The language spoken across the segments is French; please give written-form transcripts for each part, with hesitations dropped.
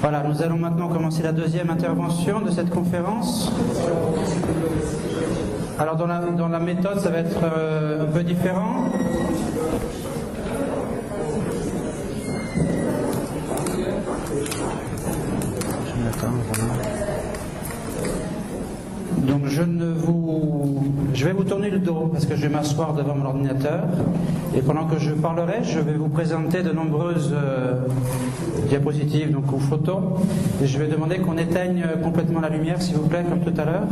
Voilà, nous allons maintenant commencer la deuxième intervention de cette conférence. Alors dans la méthode, ça va être un peu différent. Donc je vais vous tourner le dos parce que je vais m'asseoir devant mon ordinateur et pendant que je parlerai, je vais vous présenter de nombreuses diapositives donc, ou photos et je vais demander qu'on éteigne complètement la lumière s'il vous plaît comme tout à l'heure.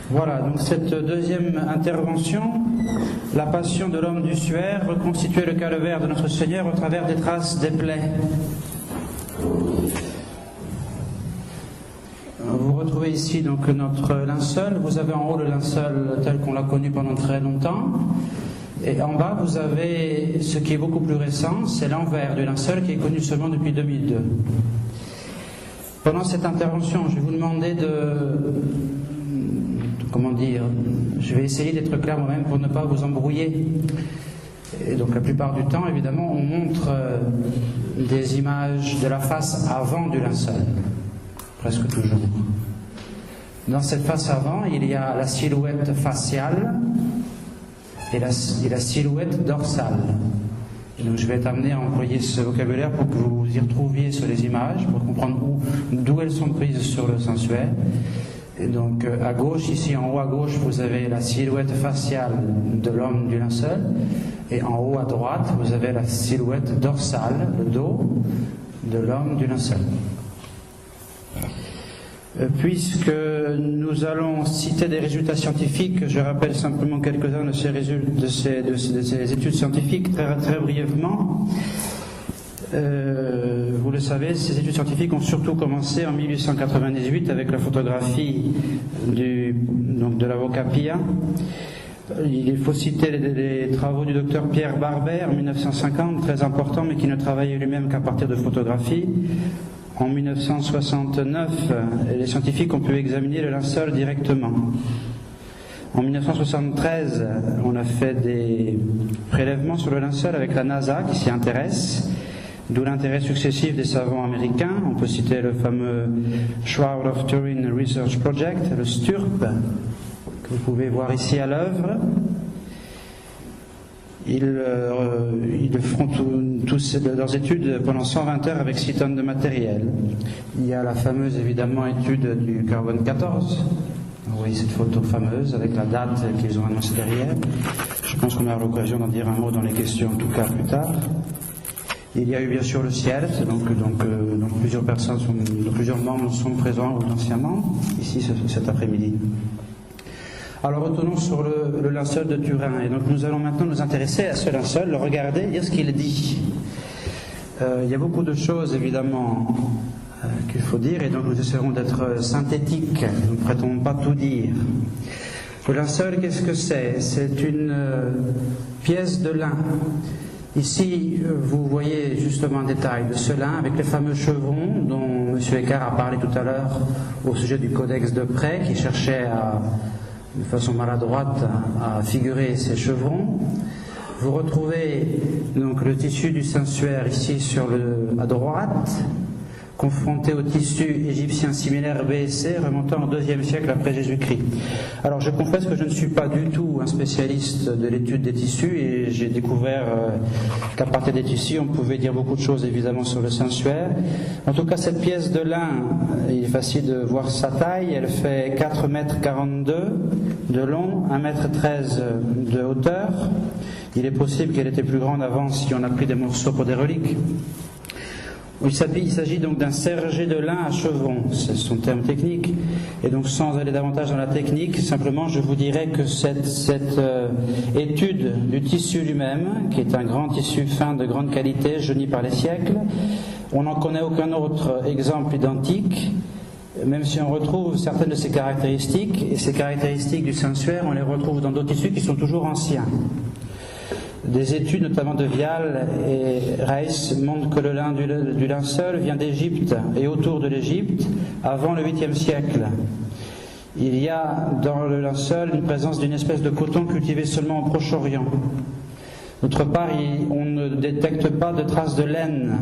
Voilà, donc cette deuxième intervention, la passion de l'homme du suaire, reconstituer le calvaire de notre Seigneur au travers des traces des plaies. Vous retrouvez ici donc notre linceul, vous avez en haut le linceul tel qu'on l'a connu pendant très longtemps, et en bas vous avez ce qui est beaucoup plus récent, c'est l'envers du linceul qui est connu seulement depuis 2002. Pendant cette intervention, je vais vous demander je vais essayer d'être clair moi-même pour ne pas vous embrouiller. Et donc la plupart du temps, évidemment, on montre des images de la face avant du linceul, presque toujours. Dans cette face avant, il y a la silhouette faciale et la silhouette dorsale. Et donc je vais être amené à employer ce vocabulaire pour que vous y retrouviez sur les images, pour comprendre d'où elles sont prises sur le sensuaire. Et donc à gauche, ici en haut à gauche, vous avez la silhouette faciale de l'homme du linceul, et en haut à droite, vous avez la silhouette dorsale, le dos, de l'homme du linceul. Puisque nous allons citer des résultats scientifiques, je rappelle simplement quelques-uns de ces études scientifiques très, très brièvement. Vous le savez, ces études scientifiques ont surtout commencé en 1898 avec la photographie de l'avocat Pia. Il faut citer les travaux du docteur Pierre Barber en 1950, très important, mais qui ne travaillait lui-même qu'à partir de photographies. En 1969, les scientifiques ont pu examiner le linceul directement. En 1973, on a fait des prélèvements sur le linceul avec la NASA qui s'y intéresse. D'où l'intérêt successif des savants américains. On peut citer le fameux Shroud of Turin Research Project, le STURP, que vous pouvez voir ici à l'œuvre. Ils feront tous leurs études pendant 120 heures avec 6 tonnes de matériel. Il y a la fameuse, évidemment, étude du carbone 14. Vous voyez cette photo fameuse avec la date qu'ils ont annoncée derrière. Je pense qu'on aura l'occasion d'en dire un mot dans les questions, en tout cas plus tard. Il y a eu bien sûr le CIELT, donc plusieurs membres sont présents, ou anciens membres, ici cet après-midi. Alors retournons sur le linceul de Turin, et donc nous allons maintenant nous intéresser à ce linceul, le regarder, dire ce qu'il dit. Il y a beaucoup de choses évidemment qu'il faut dire, et donc nous essaierons d'être synthétiques, nous ne prétendons pas tout dire. Le linceul, qu'est-ce que c'est? C'est une pièce de lin. Ici, vous voyez justement un détail de ce lin avec les fameux chevrons dont M. Eckart a parlé tout à l'heure au sujet du codex de Près qui cherchait de façon maladroite à figurer ces chevrons. Vous retrouvez donc le tissu du sensuaire ici à droite, confronté au tissu égyptien similaire B et C remontant au IIe siècle après Jésus-Christ. Alors je confesse que je ne suis pas du tout un spécialiste de l'étude des tissus et j'ai découvert qu'à partir des tissus on pouvait dire beaucoup de choses évidemment sur le sensuaire. En tout cas cette pièce de lin, il est facile de voir sa taille, elle fait 4,42 m de long, 1,13 m de hauteur. Il est possible qu'elle était plus grande avant si on a pris des morceaux pour des reliques. Il s'agit donc d'un sergé de lin à chevrons, c'est son terme technique, et donc sans aller davantage dans la technique, simplement je vous dirais que cette étude du tissu lui-même, qui est un grand tissu fin de grande qualité, jauni par les siècles, on n'en connaît aucun autre exemple identique, même si on retrouve certaines de ces caractéristiques, et ces caractéristiques du sensuaire, on les retrouve dans d'autres tissus qui sont toujours anciens. Des études, notamment de Vial et Reiss, montrent que le lin du linceul vient d'Égypte et autour de l'Égypte avant le 8e siècle. Il y a dans le linceul une présence d'une espèce de coton cultivé seulement au Proche-Orient. D'autre part, on ne détecte pas de traces de laine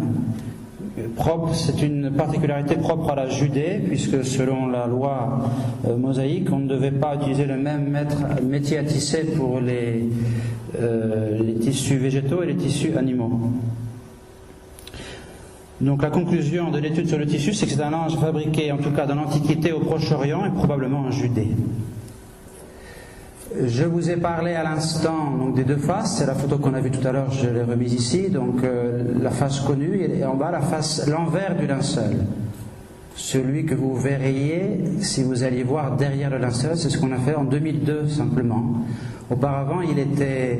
propre. C'est une particularité propre à la Judée, puisque selon la loi mosaïque, on ne devait pas utiliser le même métier à tisser pour les tissus végétaux et les tissus animaux. Donc la conclusion de l'étude sur le tissu, c'est que c'est un linge fabriqué, en tout cas dans l'Antiquité, au Proche-Orient et probablement en Judée. Je vous ai parlé à l'instant donc des deux faces. C'est la photo qu'on a vue tout à l'heure, je l'ai remise ici. Donc la face connue et en bas l'envers du linceul. Celui que vous verriez si vous alliez voir derrière le linceul, c'est ce qu'on a fait en 2002 simplement. Auparavant, il était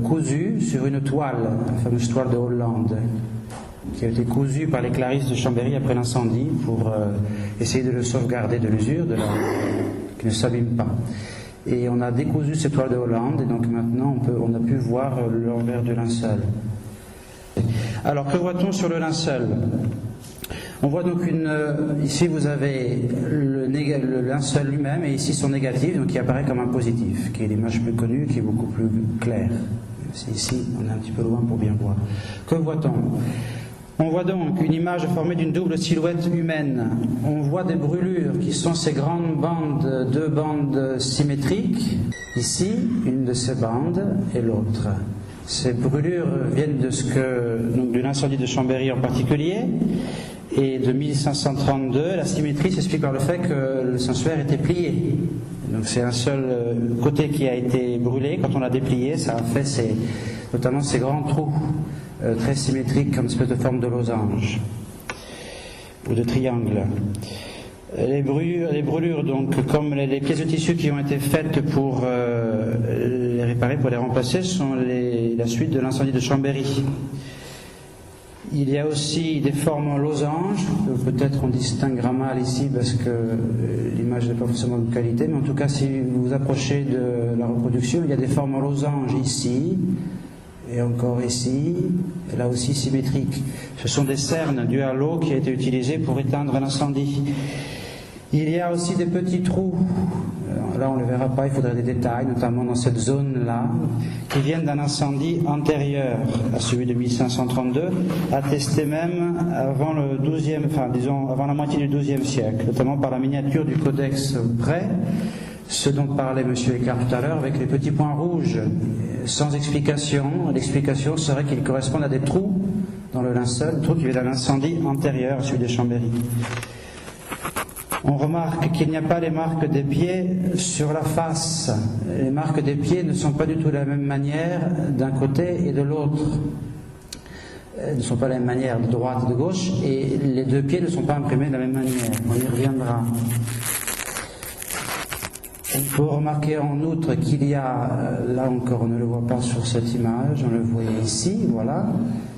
cousu sur une toile, la fameuse toile de Hollande, qui a été cousue par les clarisses de Chambéry après l'incendie pour essayer de le sauvegarder de l'usure, qu'il ne s'abîme pas. Et on a décousu cette toile de Hollande, et donc maintenant on a pu voir l'envers du linceul. Alors que voit-on sur le linceul? On voit donc ici vous avez le linceul lui-même et ici son négatif, donc qui apparaît comme un positif, qui est l'image plus connue, qui est beaucoup plus claire. C'est ici, on est un petit peu loin pour bien voir. Que voit-on? On voit donc une image formée d'une double silhouette humaine. On voit des brûlures qui sont ces grandes bandes, deux bandes symétriques. Ici, une de ces bandes et l'autre. Ces brûlures viennent de l'incendie de Chambéry en particulier. Et de 1532, la symétrie s'explique par le fait que le sensuaire était plié. Donc c'est un seul côté qui a été brûlé. Quand on l'a déplié, ça a fait notamment ces grands trous très symétriques, comme une espèce de forme de losange ou de triangle. Les brûlures, donc, comme les pièces de tissu qui ont été faites pour les réparer, pour les remplacer, sont la suite de l'incendie de Chambéry. Il y a aussi des formes en losange. Peut-être on distinguera mal ici parce que l'image n'est pas forcément de qualité, mais en tout cas, si vous vous approchez de la reproduction, il y a des formes en losange ici, et encore ici, et là aussi symétriques. Ce sont des cernes dues à l'eau qui a été utilisée pour éteindre l'incendie. Il y a aussi des petits trous, là on ne le verra pas, il faudrait des détails, notamment dans cette zone-là, qui viennent d'un incendie antérieur à celui de 1532, attesté même avant le 12e, enfin disons avant la moitié du XIIe siècle, notamment par la miniature du codex Bray, ce dont parlait M. Écart tout à l'heure, avec les petits points rouges, sans explication. L'explication serait qu'ils correspondent à des trous dans le linceul, trous qui viennent d'un incendie antérieur à celui de Chambéry. On remarque qu'il n'y a pas les marques des pieds sur la face. Les marques des pieds ne sont pas du tout de la même manière d'un côté et de l'autre. Elles ne sont pas de la même manière de droite et de gauche, et les deux pieds ne sont pas imprimés de la même manière. On y reviendra. On peut remarquer en outre qu'il y a, là encore on ne le voit pas sur cette image, on le voyait ici, voilà.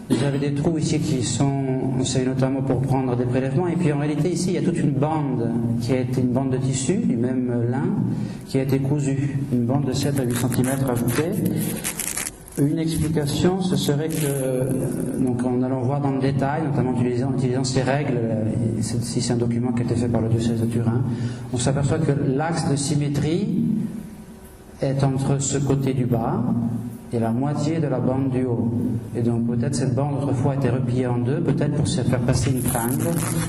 Vous avez des trous ici qui sont, on sait notamment pour prendre des prélèvements, et puis en réalité ici il y a toute une bande qui a été une bande de tissu, du même lin, qui a été cousue, une bande de 7 à 8 cm ajoutée. Une explication, ce serait que, donc en allant voir dans le détail, notamment en utilisant ces règles, ici c'est un document qui a été fait par le diocèse de Turin, on s'aperçoit que l'axe de symétrie est entre ce côté du bas et la moitié de la bande du haut. Et donc peut-être cette bande autrefois a été repliée en deux, peut-être pour se faire passer une tringle,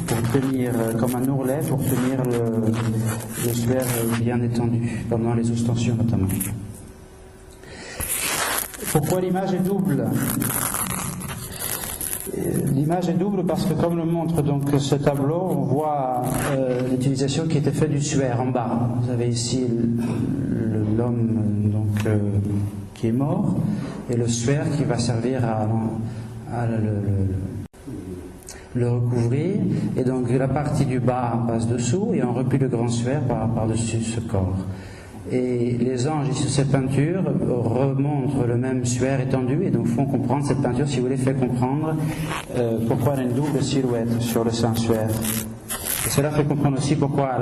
pour tenir comme un ourlet, pour tenir le suaire bien étendu, pendant les ostensions notamment. Pourquoi l'image est double? L'image est double parce que, comme le montre donc ce tableau, on voit l'utilisation qui était faite du suaire en bas. Vous avez ici l'homme qui est mort et le suaire qui va servir à le recouvrir. Et donc la partie du bas passe dessous et on replie le grand suaire par-dessus ce corps. Et les anges issus de cette peinture remontrent le même suaire étendu et donc font comprendre, cette peinture, si vous voulez, fait comprendre pourquoi elle a une double silhouette sur le Saint-Suaire. Et cela fait comprendre aussi pourquoi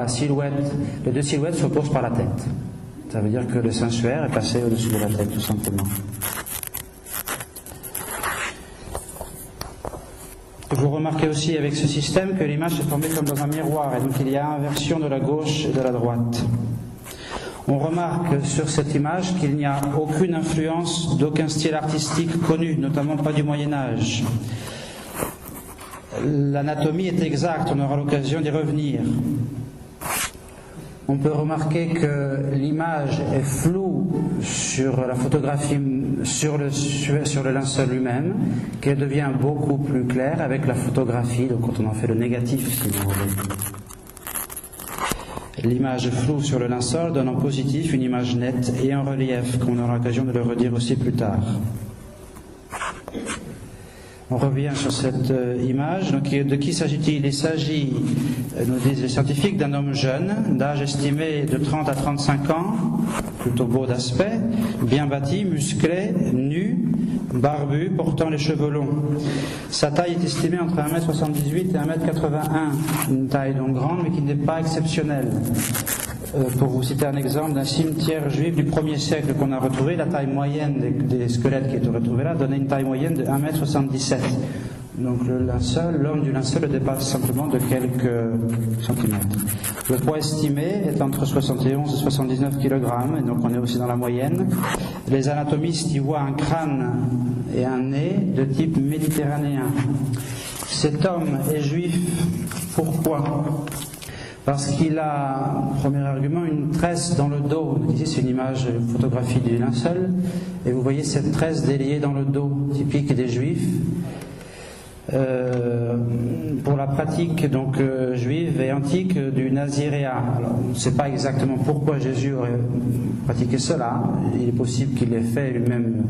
les deux silhouettes s'opposent par la tête. Ça veut dire que le Saint-Suaire est passé au-dessus de la tête, tout simplement. Vous remarquez aussi avec ce système que l'image est formée comme dans un miroir, et donc il y a inversion de la gauche et de la droite. On remarque sur cette image qu'il n'y a aucune influence d'aucun style artistique connu, notamment pas du Moyen-Âge. L'anatomie est exacte, on aura l'occasion d'y revenir. On peut remarquer que l'image est floue sur la photographie, sur le linceul lui-même, qu'elle devient beaucoup plus claire avec la photographie, donc quand on en fait le négatif, si vous voulez. L'image floue sur le linceul donne en positif une image nette et en relief, comme on aura l'occasion de le redire aussi plus tard. On revient sur cette image. Donc, de qui s'agit-il? Il s'agit, nous disent les scientifiques, d'un homme jeune, d'âge estimé de 30 à 35 ans, plutôt beau d'aspect, bien bâti, musclé, nu, barbu, portant les cheveux longs. Sa taille est estimée entre 1m78 et 1m81, une taille donc grande mais qui n'est pas exceptionnelle. Pour vous citer un exemple d'un cimetière juif du 1er siècle qu'on a retrouvé, la taille moyenne des squelettes qui étaient retrouvés là donnait une taille moyenne de 1m77. Donc l'homme du linceul le dépasse simplement de quelques centimètres. Le poids estimé est entre 71 et 79 kg, et donc on est aussi dans la moyenne. Les anatomistes y voient un crâne et un nez de type méditerranéen. Cet homme est juif. Pourquoi ? Parce qu'il a, premier argument, une tresse dans le dos. Ici, c'est une image, une photographie du linceul. Et vous voyez cette tresse déliée dans le dos, typique des Juifs. Pour la pratique donc juive et antique du naziréat. Alors, on ne sait pas exactement pourquoi Jésus aurait pratiqué cela. Il est possible qu'il l'ait fait lui-même,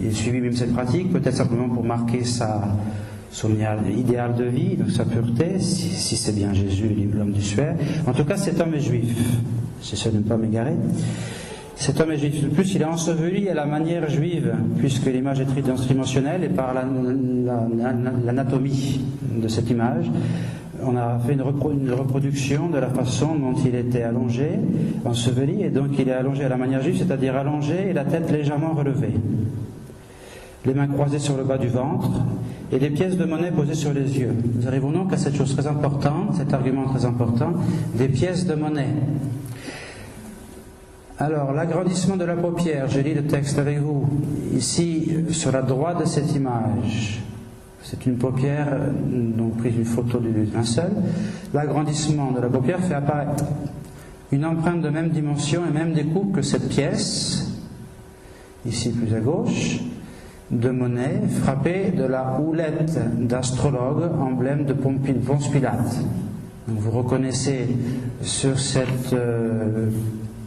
il ait suivi même cette pratique, peut-être simplement pour marquer son idéal de vie, donc sa pureté, si c'est bien Jésus, l'homme du suaire. En tout cas, cet homme est juif. J'essaie de ne pas m'égarer. Cet homme est juif. De plus, il est enseveli à la manière juive, puisque l'image est tridimensionnelle, et par l'anatomie de cette image, on a fait une reproduction de la façon dont il était allongé, enseveli, et donc il est allongé à la manière juive, c'est-à-dire allongé et la tête légèrement relevée. Les mains croisées sur le bas du ventre, et des pièces de monnaie posées sur les yeux. Nous arrivons donc à cette chose très importante, cet argument très important, des pièces de monnaie. Alors, l'agrandissement de la paupière, je lis le texte avec vous. Ici, sur la droite de cette image, c'est une paupière, donc prise une photo du linceul. L'agrandissement de la paupière fait apparaître une empreinte de même dimension et même découpe que cette pièce, ici plus à gauche, de monnaie frappée de la houlette d'astrologue, emblème de Ponce Pilate. Donc vous reconnaissez sur cette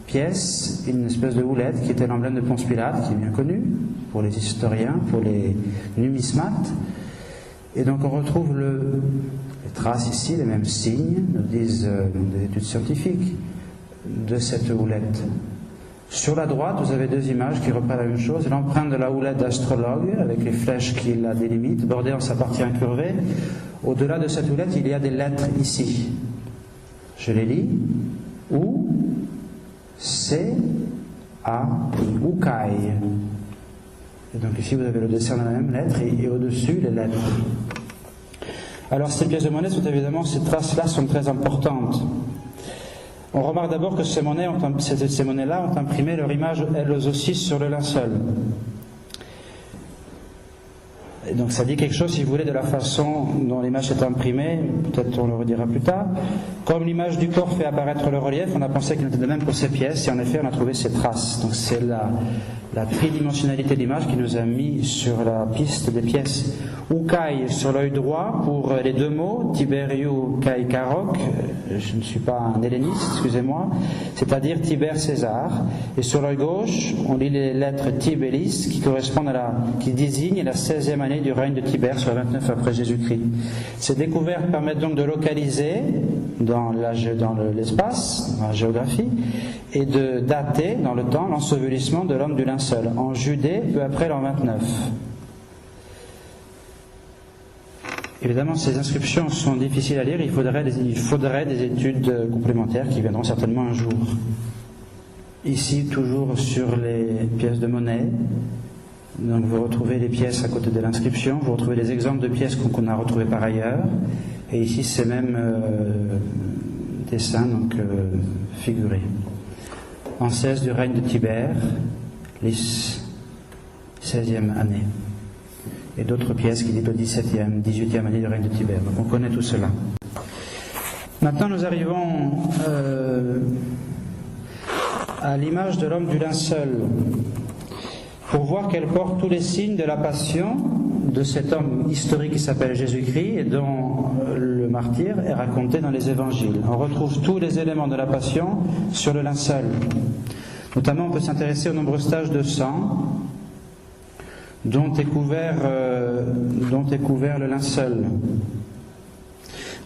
pièce une espèce de houlette qui était l'emblème de Ponce Pilate, qui est bien connu pour les historiens, pour les numismates. Et donc on retrouve les traces ici, les mêmes signes, nous disent des études scientifiques, de cette houlette. Sur la droite, vous avez deux images qui reprennent la même chose. L'empreinte de la houlette d'astrologue, avec les flèches qui la délimitent, bordée en sa partie incurvée. Au-delà de cette houlette, il y a des lettres ici. Je les lis. U, C, A, I. Ukai. Et donc ici, vous avez le dessin de la même lettre et au-dessus, les lettres. Alors, ces pièces de monnaie sont évidemment, ces traces-là sont très importantes. On remarque d'abord que ces monnaies-là ont imprimé leur image, elles aussi, sur le linceul. Et donc ça dit quelque chose, si vous voulez, de la façon dont l'image est imprimée, peut-être on le redira plus tard. Comme l'image du corps fait apparaître le relief, on a pensé qu'il était de même pour ces pièces, et en effet on a trouvé ces traces. Donc c'est la tridimensionnalité de l'image qui nous a mis sur la piste des pièces. Ukai sur l'œil droit pour les deux mots, Tiberiu Kai Karok, je ne suis pas un helléniste, excusez-moi, c'est-à-dire Tibère César. Et sur l'œil gauche, on lit les lettres Tiberis qui correspondent qui désignent la 16e année du règne de Tibère, soit 29 après Jésus-Christ. Ces découvertes permettent donc de localiser dans l'espace, dans la géographie, et de dater dans le temps l'ensevelissement de l'homme du linceul, en Judée, peu après l'an 29. Évidemment, ces inscriptions sont difficiles à lire, il faudrait des études complémentaires qui viendront certainement un jour. Ici, toujours sur les pièces de monnaie, Donc vous retrouvez les pièces à côté de l'inscription, vous retrouvez les exemples de pièces qu'on a retrouvées par ailleurs, et ici c'est même dessin, donc figuré. En 16 du règne de Tibère, les 16e année. Et d'autres pièces qui disent le 17e, 18e année du règne de Tibère. Donc on connaît tout cela. Maintenant nous arrivons à l'image de l'homme du linceul, pour voir qu'elle porte tous les signes de la passion de cet homme historique qui s'appelle Jésus-Christ et dont le martyre est raconté dans les évangiles. On retrouve tous les éléments de la passion sur le linceul. Notamment, on peut s'intéresser aux nombreux taches de sang dont est couvert le linceul.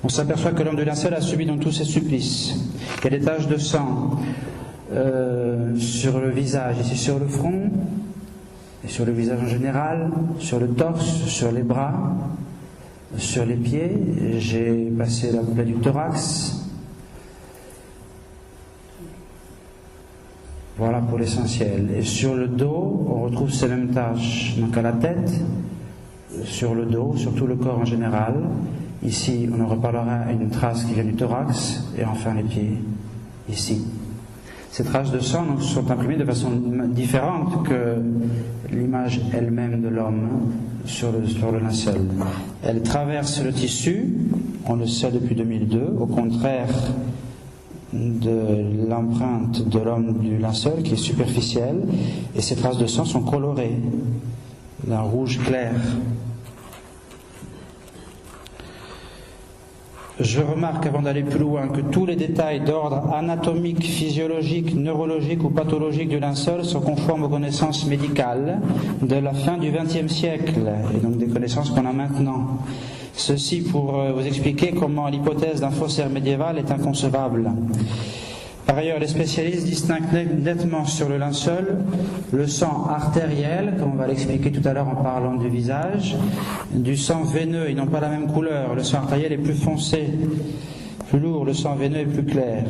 On s'aperçoit que l'homme du linceul a subi dans tous ses supplices. Il y a des taches de sang sur le visage, ici sur le front, et sur le visage en général, sur le torse, sur les bras, sur les pieds. J'ai passé la plaie du thorax. Voilà pour l'essentiel. Et sur le dos, on retrouve ces mêmes taches. Donc à la tête, sur le dos, sur tout le corps en général. Ici, on en reparlera, une trace qui vient du thorax, et enfin les pieds, ici. Ces traces de sang donc, sont imprimées de façon différente que l'image elle-même de l'homme sur le linceul. Elles traversent le tissu, on le sait depuis 2002, au contraire de l'empreinte de l'homme du linceul qui est superficielle, et ces traces de sang sont colorées d'un rouge clair. Je remarque, avant d'aller plus loin, que tous les détails d'ordre anatomique, physiologique, neurologique ou pathologique du linceul sont conformes aux connaissances médicales de la fin du XXe siècle, et donc des connaissances qu'on a maintenant. Ceci pour vous expliquer comment l'hypothèse d'un faussaire médiéval est inconcevable. Par ailleurs, les spécialistes distinguent nettement sur le linceul le sang artériel, comme on va l'expliquer tout à l'heure en parlant du visage, du sang veineux. Ils n'ont pas la même couleur. Le sang artériel est plus foncé, plus lourd, le sang veineux est plus clair.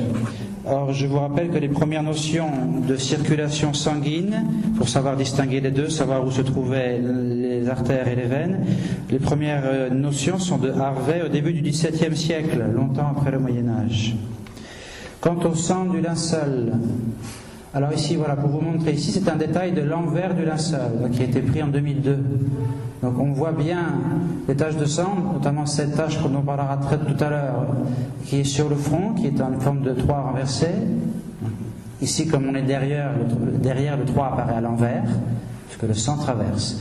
Or, je vous rappelle que les premières notions de circulation sanguine, pour savoir distinguer les deux, savoir où se trouvaient les artères et les veines, les premières notions sont de Harvey au début du XVIIe siècle, longtemps après le Moyen-Âge. Quant au sang du linceul, alors ici, voilà, pour vous montrer, ici c'est un détail de l'envers du linceul, qui a été pris en 2002. Donc on voit bien les taches de sang, notamment cette tache qu'on en parlera tout à l'heure, qui est sur le front, qui est en forme de 3 renversé. Ici, comme on est derrière, le 3 apparaît à l'envers, puisque le sang traverse.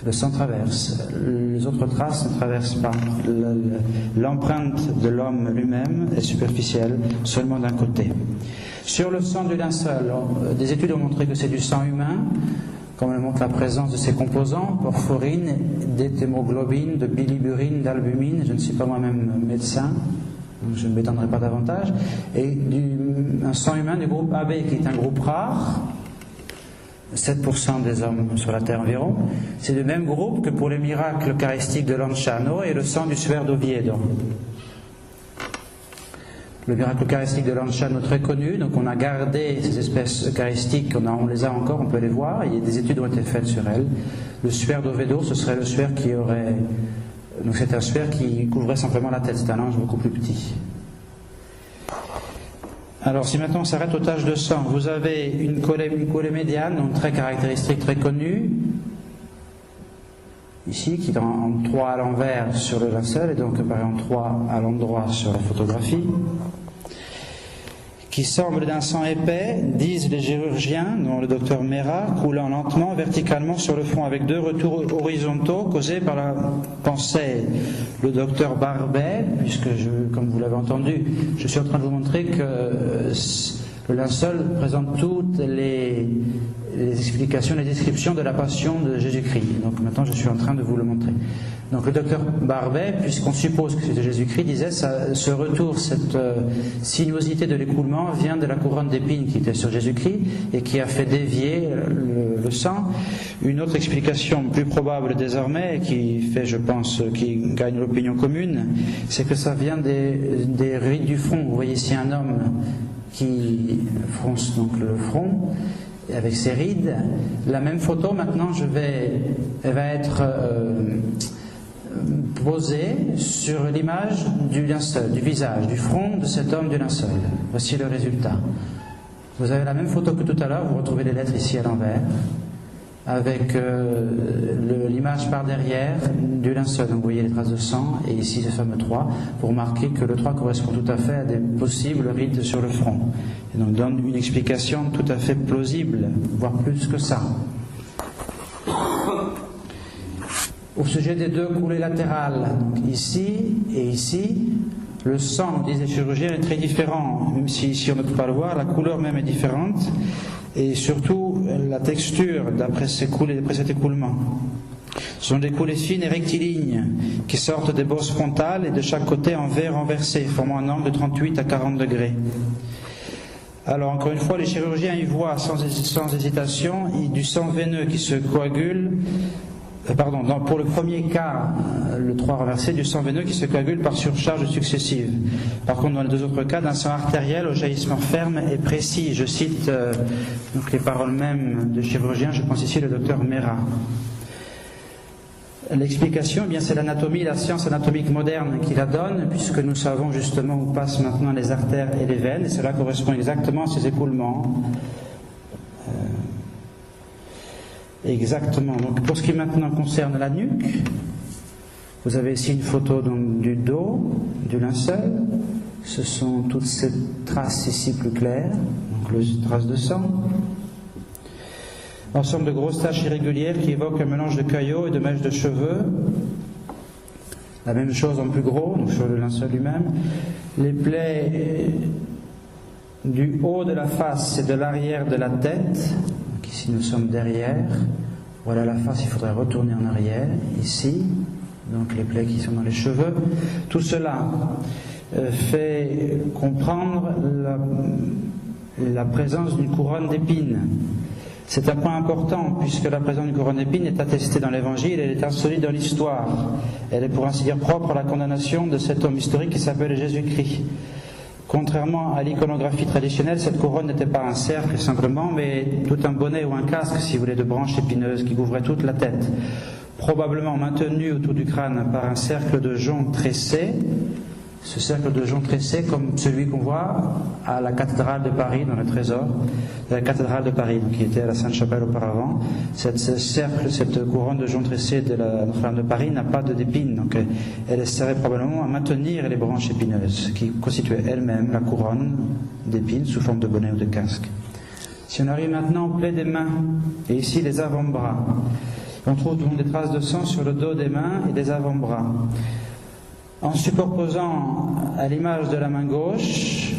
Le sang traverse. Les autres traces ne traversent pas. L'empreinte de l'homme lui-même est superficielle, seulement d'un côté. Sur le sang du linceul, des études ont montré que c'est du sang humain, comme elle montre la présence de ces composants, porphyrine, d'hémoglobine, de bilirubine, d'albumine. Je ne suis pas moi-même médecin, donc je ne m'étendrai pas davantage. Et un sang humain du groupe AB, qui est un groupe rare, 7% des hommes sur la Terre environ. C'est le même groupe que pour les miracles eucharistiques de Lanciano et le sang du suaire d'Oviedo. Le miracle eucharistique de Lanciano très connu, donc on a gardé ces espèces eucharistiques, on les a encore, on peut les voir, et des études ont été faites sur elles. Le suaire d'Oviedo, ce serait le suaire qui aurait... Donc c'est un suaire qui couvrait simplement la tête, c'est un ange beaucoup plus petit. Alors si maintenant on s'arrête aux taches de sang, vous avez une collée médiane, donc très caractéristique, très connue, ici, qui est en 3 à l'envers sur le linceul, et donc apparaît en 3 à l'endroit sur la photographie, qui semble d'un sang épais, disent les chirurgiens, dont le docteur Mera, coulant lentement, verticalement sur le front, avec 2 retours horizontaux causés par la pensée. Le docteur Barbet, puisque comme vous l'avez entendu, je suis en train de vous montrer que le linceul présente toutes les explications, les descriptions de la passion de Jésus-Christ. Donc maintenant je suis en train de vous le montrer. Donc le docteur Barbet, puisqu'on suppose que c'était Jésus-Christ, disait ce retour, cette sinuosité de l'écoulement vient de la couronne d'épines qui était sur Jésus-Christ et qui a fait dévier le sang. Une autre explication plus probable désormais, qui fait, je pense, qui gagne l'opinion commune, c'est que ça vient des rides du front. Vous voyez ici un homme qui fronce donc le front, avec ses rides. La même photo maintenant elle va être posée sur l'image du linceul, du visage, du front de cet homme du linceul. Voici le résultat. Vous avez la même photo que tout à l'heure, vous retrouvez les lettres ici à l'envers, avec l'image par derrière du linceul. Donc vous voyez les traces de sang, et ici ce fameux 3. Vous remarquez que le 3 correspond tout à fait à des possibles rides sur le front. Et donc donne une explication tout à fait plausible, voire plus que ça. Au sujet des 2 coulées latérales, donc ici et ici, le sang, nous disent les chirurgiens, est très différent. Même si ici on ne peut pas le voir, la couleur même est différente. Et surtout, la texture d'après cet écoulement. Ce sont des coulées fines et rectilignes qui sortent des bosses frontales et de chaque côté en V renversé, formant un angle de 38 à 40 degrés. Alors encore une fois, les chirurgiens y voient sans hésitation du sang veineux qui se coagule. Pour le premier cas, le 3 renversé, du sang veineux qui se coagule par surcharge successive. Par contre, dans les 2 autres cas, d'un sang artériel au jaillissement ferme et précis. Je cite donc les paroles mêmes de chirurgien, je pense ici le docteur Mera. L'explication, c'est l'anatomie, la science anatomique moderne qui la donne, puisque nous savons justement où passent maintenant les artères et les veines, et cela correspond exactement à ces écoulements. Exactement. Donc, pour ce qui maintenant concerne la nuque, vous avez ici une photo donc, du dos, du linceul. Ce sont toutes ces traces ici plus claires, donc les traces de sang. Ensemble de grosses taches irrégulières qui évoquent un mélange de caillots et de mèches de cheveux. La même chose en plus gros, donc sur le linceul lui-même. Les plaies du haut de la face et de l'arrière de la tête. Ici nous sommes derrière, voilà la face, il faudrait retourner en arrière, ici, donc les plaies qui sont dans les cheveux. Tout cela fait comprendre la présence d'une couronne d'épines. C'est un point important puisque la présence d'une couronne d'épines est attestée dans l'Évangile, elle est insolite dans l'histoire. Elle est pour ainsi dire propre à la condamnation de cet homme historique qui s'appelle Jésus-Christ. Contrairement à l'iconographie traditionnelle, cette couronne n'était pas un cercle simplement, mais tout un bonnet ou un casque, si vous voulez, de branches épineuses qui couvraient toute la tête, probablement maintenu autour du crâne par un cercle de joncs tressés. Ce cercle de joncs tressés, comme celui qu'on voit à la cathédrale de Paris, dans le trésor de la cathédrale de Paris, donc, qui était à la Sainte-Chapelle auparavant. Cette couronne de joncs tressés de la Notre-Dame de Paris n'a pas d'épines, donc elle servait probablement à maintenir les branches épineuses, qui constituaient elles-mêmes la couronne d'épines sous forme de bonnet ou de casque. Si on arrive maintenant aux plaies des mains, et ici les avant-bras, on trouve donc des traces de sang sur le dos des mains et des avant-bras. En superposant à l'image de la main gauche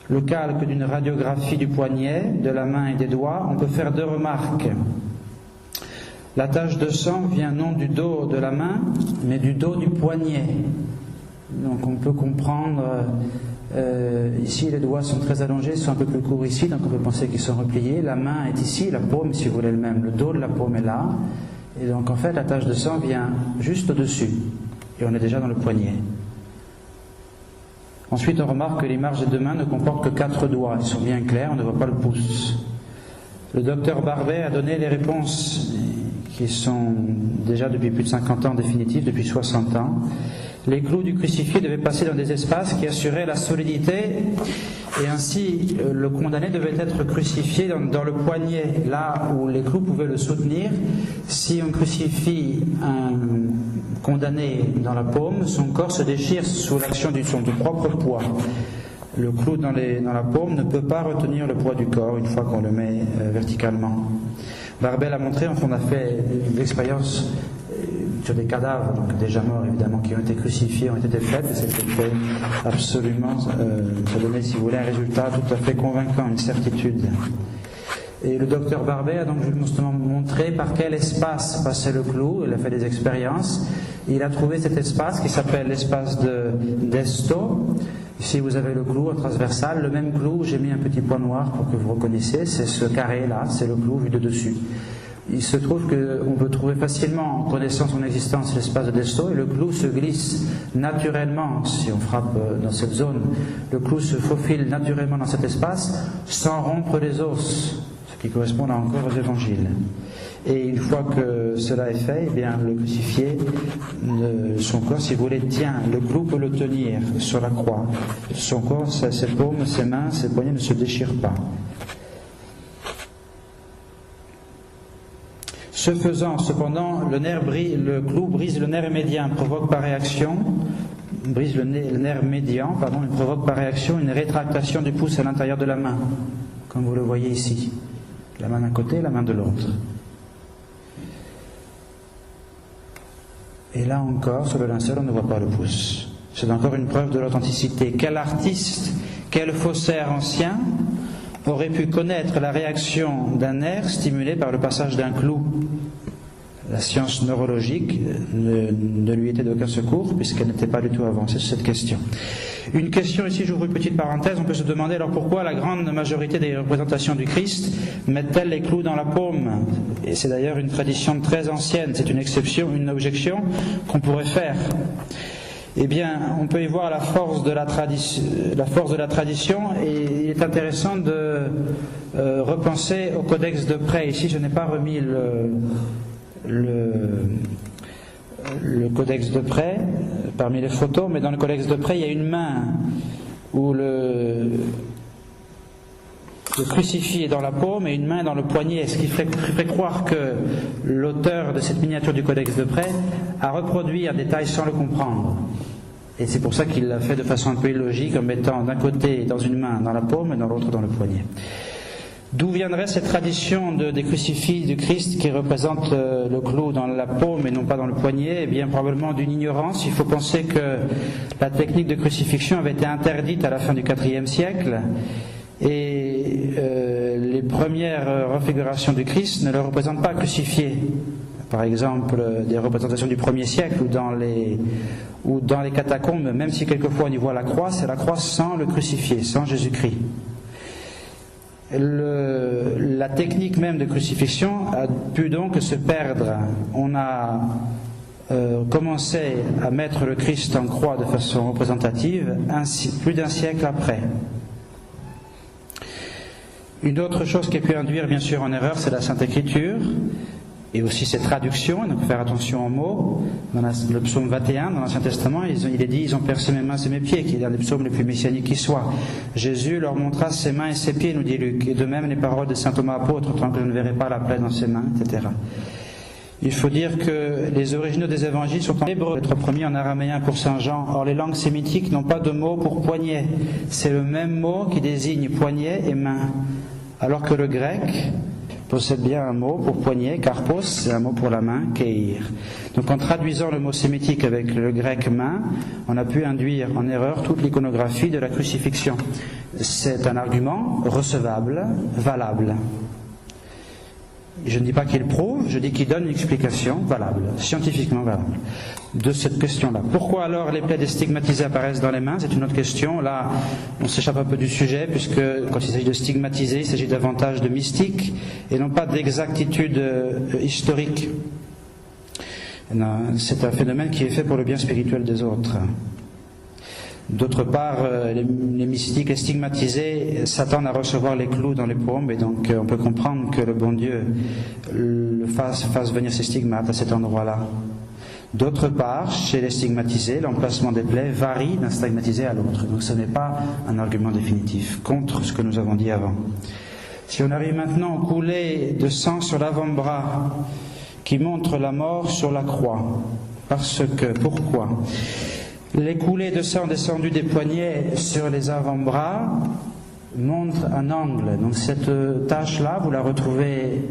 le calque d'une radiographie du poignet, de la main et des doigts, on peut faire 2 remarques. La tache de sang vient non du dos de la main, mais du dos du poignet. Donc on peut comprendre, ici les doigts sont très allongés, sont un peu plus courts ici, donc on peut penser qu'ils sont repliés. La main est ici, la paume si vous voulez le même, le dos de la paume est là. Et donc en fait la tache de sang vient juste au-dessus. Et on est déjà dans le poignet. Ensuite, on remarque que l'image des 2 mains ne comporte que 4 doigts. Ils sont bien clairs, on ne voit pas le pouce. Le docteur Barbet a donné les réponses qui sont déjà depuis plus de 50 ans définitives, depuis 60 ans. Les clous du crucifix devaient passer dans des espaces qui assuraient la solidité et ainsi le condamné devait être crucifié dans le poignet, là où les clous pouvaient le soutenir. Si on crucifie un condamné dans la paume, son corps se déchire sous l'action de son propre poids. Le clou dans la paume ne peut pas retenir le poids du corps une fois qu'on le met verticalement. Barbet l'a montré, on a fait l'expérience sur des cadavres, donc déjà morts évidemment, qui ont été crucifiés, ont été faits, et c'était fait absolument, ça donnait, si vous voulez, un résultat tout à fait convaincant, une certitude. Et le docteur Barbet a donc justement montré par quel espace passait le clou. Il a fait des expériences. Il a trouvé cet espace qui s'appelle l'espace d'Esto. Ici vous avez le clou en transversal. Le même clou, j'ai mis un petit point noir pour que vous reconnaissiez, c'est ce carré-là, c'est le clou vu de dessus. il se trouve qu'on peut trouver facilement, en connaissant son existence, l'espace de Desto, et le clou se glisse naturellement, si on frappe dans cette zone, le clou se faufile naturellement dans cet espace, sans rompre les os, ce qui correspond là encore aux évangiles. Et une fois que cela est fait, eh bien, le crucifié, son corps, si vous voulez, tient, le clou peut le tenir sur la croix. Son corps, ses paumes, ses mains, ses poignets ne se déchirent pas. Ce faisant, cependant, le clou brise le nerf médian, provoque par réaction, il provoque par réaction une rétractation du pouce à l'intérieur de la main, comme vous le voyez ici. La main d'un côté, la main de l'autre. Et là encore, sur le linceul, on ne voit pas le pouce. C'est encore une preuve de l'authenticité. Quel artiste, quel faussaire ancien aurait pu connaître la réaction d'un nerf stimulé par le passage d'un clou? La science neurologique ne lui était d'aucun secours, puisqu'elle n'était pas du tout avancée sur cette question. Une question ici, j'ouvre une petite parenthèse, on peut se demander alors pourquoi la grande majorité des représentations du Christ mettent-elles les clous dans la paume? Et c'est d'ailleurs une tradition très ancienne, c'est une exception, une objection qu'on pourrait faire. Eh bien, on peut y voir la force de la tradition, et il est intéressant de repenser au codex de près. Ici, je n'ai pas remis le codex de près parmi les photos, mais dans le codex de près, il y a une main où le crucifix est dans la paume et une main dans le poignet, ce qui ferait croire que l'auteur de cette miniature du codex de près a reproduit un détail sans le comprendre. Et c'est pour ça qu'il l'a fait de façon un peu illogique, en mettant d'un côté dans une main dans la paume et dans l'autre dans le poignet. D'où viendrait cette tradition des crucifix du Christ qui représente le clou dans la paume et non pas dans le poignet? Eh bien, probablement d'une ignorance. Il faut penser que la technique de crucifixion avait été interdite à la fin du IVe siècle, et les premières refigurations du Christ ne le représentent pas crucifié. Par exemple, des représentations du 1er siècle ou dans les catacombes, même si quelquefois on y voit la croix, c'est la croix sans le crucifié, sans Jésus-Christ. La technique même de crucifixion a pu donc se perdre. On a commencé à mettre le Christ en croix de façon représentative plus d'un siècle après. Une autre chose qui a pu induire bien sûr en erreur, c'est la Sainte Écriture, et aussi ses traductions. Donc faire attention aux mots. Dans le psaume 21, dans l'Ancien Testament, il est dit « Ils ont percé mes mains et mes pieds », qui est l'un des psaumes les plus messianiques qui soient. Jésus leur montra ses mains et ses pieds, nous dit Luc. Et de même les paroles de saint Thomas apôtre, tant que je ne verrai pas la plaie dans ses mains, etc. Il faut dire que les originaux des évangiles sont en hébreu, être promis en araméen pour saint Jean. Or les langues sémitiques n'ont pas de mot pour poignet. C'est le même mot qui désigne poignet et main. Alors que le grec possède bien un mot pour poignet, karpos, c'est un mot pour la main, keir. Donc en traduisant le mot sémitique avec le grec main, on a pu induire en erreur toute l'iconographie de la crucifixion. C'est un argument recevable, valable. Je ne dis pas qu'il prouve, je dis qu'il donne une explication valable, scientifiquement valable, de cette question-là. Pourquoi alors les plaies stigmatisées apparaissent dans les mains? C'est une autre question. Là, on s'échappe un peu du sujet, puisque quand il s'agit de stigmatiser, il s'agit davantage de mystique et non pas d'exactitude historique. C'est un phénomène qui est fait pour le bien spirituel des autres. D'autre part, les mystiques, les stigmatisés s'attendent à recevoir les clous dans les paumes, et donc on peut comprendre que le bon Dieu fasse venir ces stigmates à cet endroit-là. D'autre part, chez les stigmatisés, l'emplacement des plaies varie d'un stigmatisé à l'autre. Donc ce n'est pas un argument définitif contre ce que nous avons dit avant. Si on arrive maintenant au coulé de sang sur l'avant-bras qui montre la mort sur la croix, pourquoi? Les coulées de sang descendues des poignets sur les avant-bras montrent un angle. Donc cette tache-là, vous la retrouvez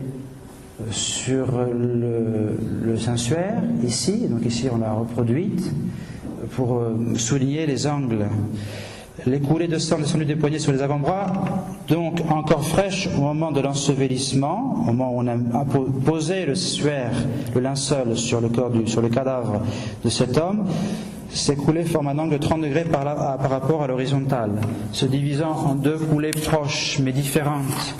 sur le sensuaire, ici. Donc ici, on l'a reproduite pour souligner les angles. Les coulées de sang descendues des poignets sur les avant-bras, donc encore fraîches au moment de l'ensevelissement, au moment où on a posé le linceul sur le cadavre de cet homme. Ces coulées forment un angle de 30 degrés par rapport à l'horizontale, se divisant en deux coulées proches mais différentes.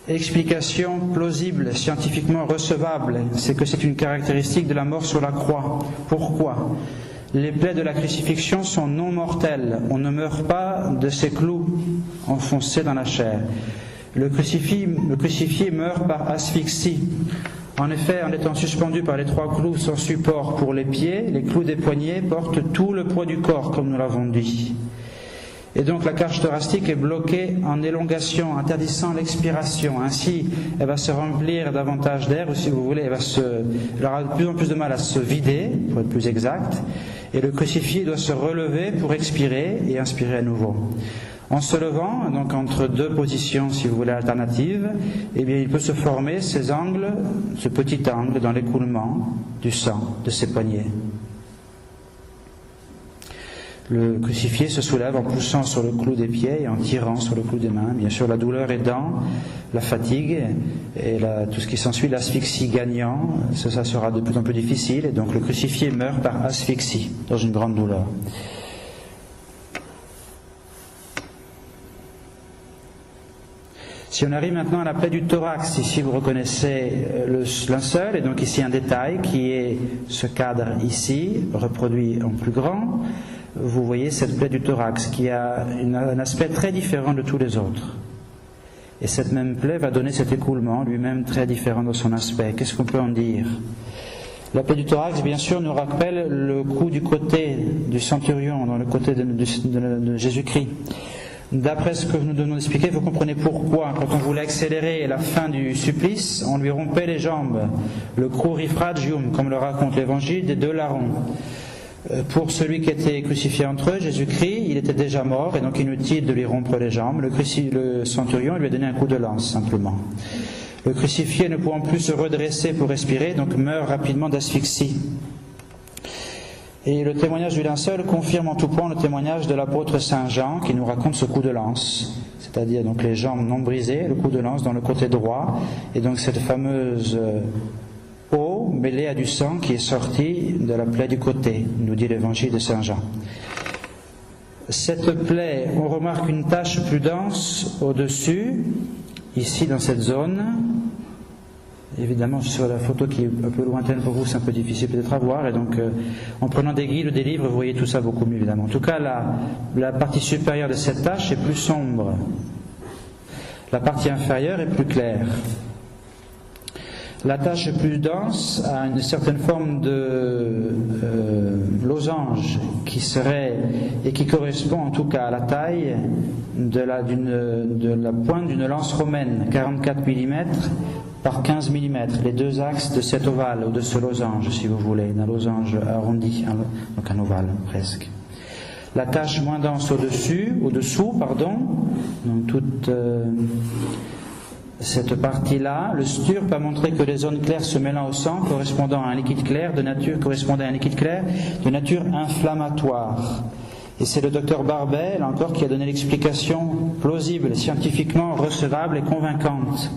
Explication plausible, scientifiquement recevable, c'est que c'est une caractéristique de la mort sur la croix. Pourquoi ? Les plaies de la crucifixion sont non mortelles. On ne meurt pas de ces clous enfoncés dans la chair. Le crucifié meurt par asphyxie. En effet, en étant suspendu par les 3 clous sans support pour les pieds, les clous des poignets portent tout le poids du corps, comme nous l'avons dit. Et donc la cage thoracique est bloquée en élongation, interdisant l'expiration. Ainsi, elle va se remplir davantage d'air, ou si vous voulez, elle aura de plus en plus de mal à se vider, pour être plus exact. Et le crucifié doit se relever pour expirer et inspirer à nouveau. En se levant, donc entre 2 positions, si vous voulez, alternatives, eh bien, il peut se former ces angles, ce petit angle dans l'écoulement du sang de ses poignets. Le crucifié se soulève en poussant sur le clou des pieds et en tirant sur le clou des mains. Bien sûr, la douleur aidant, la fatigue et tout ce qui s'ensuit, l'asphyxie gagnant, ça sera de plus en plus difficile. Et donc le crucifié meurt par asphyxie, dans une grande douleur. Si on arrive maintenant à la plaie du thorax, ici vous reconnaissez le linceul, et donc ici un détail qui est ce cadre ici, reproduit en plus grand. Vous voyez cette plaie du thorax qui a un aspect très différent de tous les autres. Et cette même plaie va donner cet écoulement, lui-même très différent de son aspect. Qu'est-ce qu'on peut en dire ? La plaie du thorax, bien sûr, nous rappelle le coup du côté du centurion, dans le côté de Jésus-Christ. D'après ce que nous devons expliquer, vous comprenez pourquoi, quand on voulait accélérer la fin du supplice, on lui rompait les jambes. Le crurifragium, comme le raconte l'Évangile des 2 larrons. Pour celui qui était crucifié entre eux, Jésus-Christ, il était déjà mort, et donc inutile de lui rompre les jambes. Le centurion lui a donné un coup de lance, simplement. Le crucifié, ne pouvant plus se redresser pour respirer, donc meurt rapidement d'asphyxie. Et le témoignage du linceul confirme en tout point le témoignage de l'apôtre Saint Jean, qui nous raconte ce coup de lance, c'est-à-dire donc les jambes non brisées, le coup de lance dans le côté droit, et donc cette fameuse eau mêlée à du sang qui est sortie de la plaie du côté, nous dit l'évangile de Saint Jean. Cette plaie, on remarque une tache plus dense au-dessus, ici dans cette zone. Évidemment, sur la photo qui est un peu lointaine pour vous, c'est un peu difficile peut-être à voir, et donc en prenant des guides ou des livres, vous voyez tout ça beaucoup mieux évidemment. En tout cas, la partie supérieure de cette tache est plus sombre. La partie inférieure est plus claire. La tache plus dense a une certaine forme de losange qui correspond en tout cas à la taille de la pointe d'une lance romaine, 44 mm par 15 mm, les 2 axes de cet ovale ou de ce losange, si vous voulez, d'un losange arrondi, donc un ovale presque. La tache moins dense au-dessous, donc toute cette partie-là, le sturpe a montré que les zones claires se mêlant au sang correspondant à un liquide clair de nature inflammatoire. Et c'est le docteur Barbet, là encore, qui a donné l'explication plausible, scientifiquement recevable et convaincante.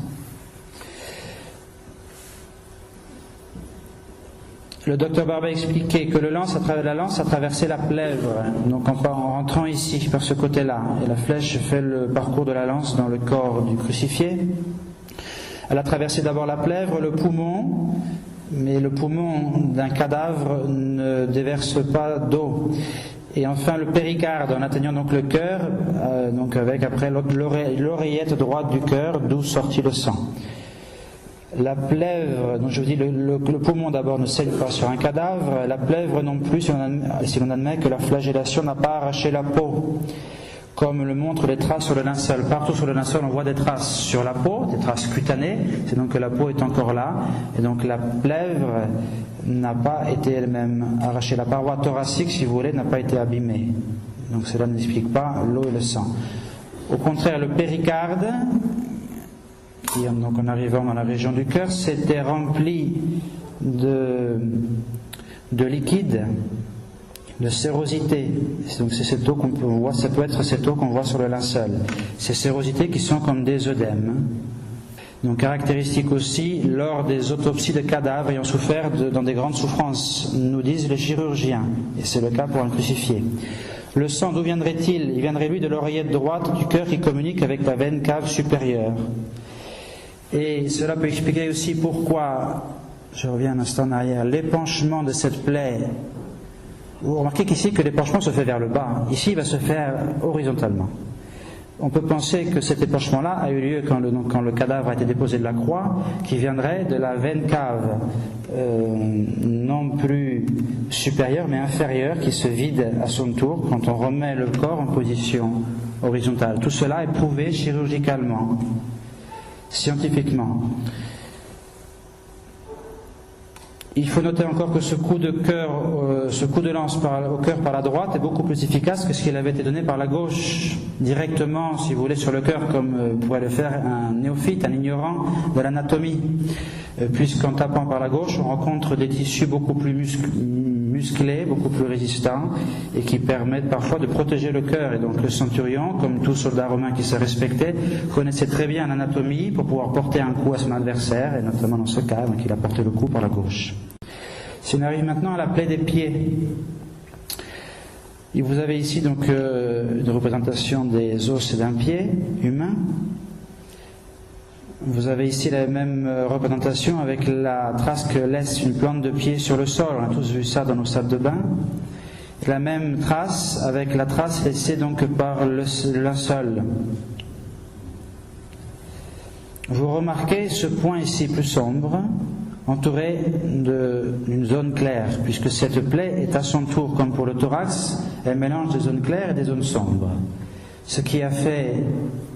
Le docteur Barbet expliquait que la lance a traversé la plèvre, donc en rentrant ici, par ce côté-là. Et la flèche fait le parcours de la lance dans le corps du crucifié. Elle a traversé d'abord la plèvre, le poumon, mais le poumon d'un cadavre ne déverse pas d'eau. Et enfin le péricarde, en atteignant donc le cœur, donc avec après l'oreillette droite du cœur, d'où sortit le sang. La plèvre, donc je vous dis, le poumon d'abord ne saigne pas sur un cadavre, la plèvre non plus, si l'on admet que la flagellation n'a pas arraché la peau, comme le montrent les traces sur le linceul. Partout sur le linceul, on voit des traces sur la peau, des traces cutanées, c'est donc que la peau est encore là, et donc la plèvre n'a pas été elle-même arrachée. La paroi thoracique, si vous voulez, n'a pas été abîmée. Donc cela n'explique pas l'eau et le sang. Au contraire, le péricarde, qui, donc en arrivant dans la région du cœur, s'était rempli de liquide, de sérosité. Donc c'est cette eau qu'on peut voir, ça peut être cette eau qu'on voit sur le linceul. Ces sérosités qui sont comme des œdèmes. Donc caractéristique aussi lors des autopsies de cadavres ayant souffert dans des grandes souffrances, nous disent les chirurgiens, et c'est le cas pour un crucifié. Le sang, d'où viendrait-il ? Il viendrait lui de l'oreillette droite du cœur qui communique avec la veine cave supérieure. Et cela peut expliquer aussi pourquoi, je reviens un instant en arrière, l'épanchement de cette plaie. Vous remarquez qu'ici que l'épanchement se fait vers le bas. Ici, il va se faire horizontalement. On peut penser que cet épanchement-là a eu lieu quand le cadavre a été déposé de la croix, qui viendrait de la veine cave, non plus supérieure mais inférieure, qui se vide à son tour quand on remet le corps en position horizontale. Tout cela est prouvé chirurgicalement, scientifiquement. Il faut noter encore que ce coup de lance au cœur par la droite est beaucoup plus efficace que ce qu'il avait été donné par la gauche, directement, si vous voulez, sur le cœur, comme pourrait le faire un néophyte, un ignorant de l'anatomie. Puisqu'en tapant par la gauche, on rencontre des tissus beaucoup plus musclés, beaucoup plus résistants, et qui permettent parfois de protéger le cœur. Et donc le centurion, comme tout soldat romain qui se respectait, connaissait très bien l'anatomie pour pouvoir porter un coup à son adversaire, et notamment dans ce cas, donc il a porté le coup par la gauche. Si on arrive maintenant à la plaie des pieds, et vous avez ici donc une représentation des os d'un pied humain. Vous avez ici la même représentation avec la trace que laisse une plante de pied sur le sol. On a tous vu ça dans nos salles de bain. La même trace avec la trace laissée donc par le linceul. Vous remarquez ce point ici plus sombre, entouré d'une zone claire, puisque cette plaie est à son tour, comme pour le thorax, elle mélange des zones claires et des zones sombres. Ce qui a fait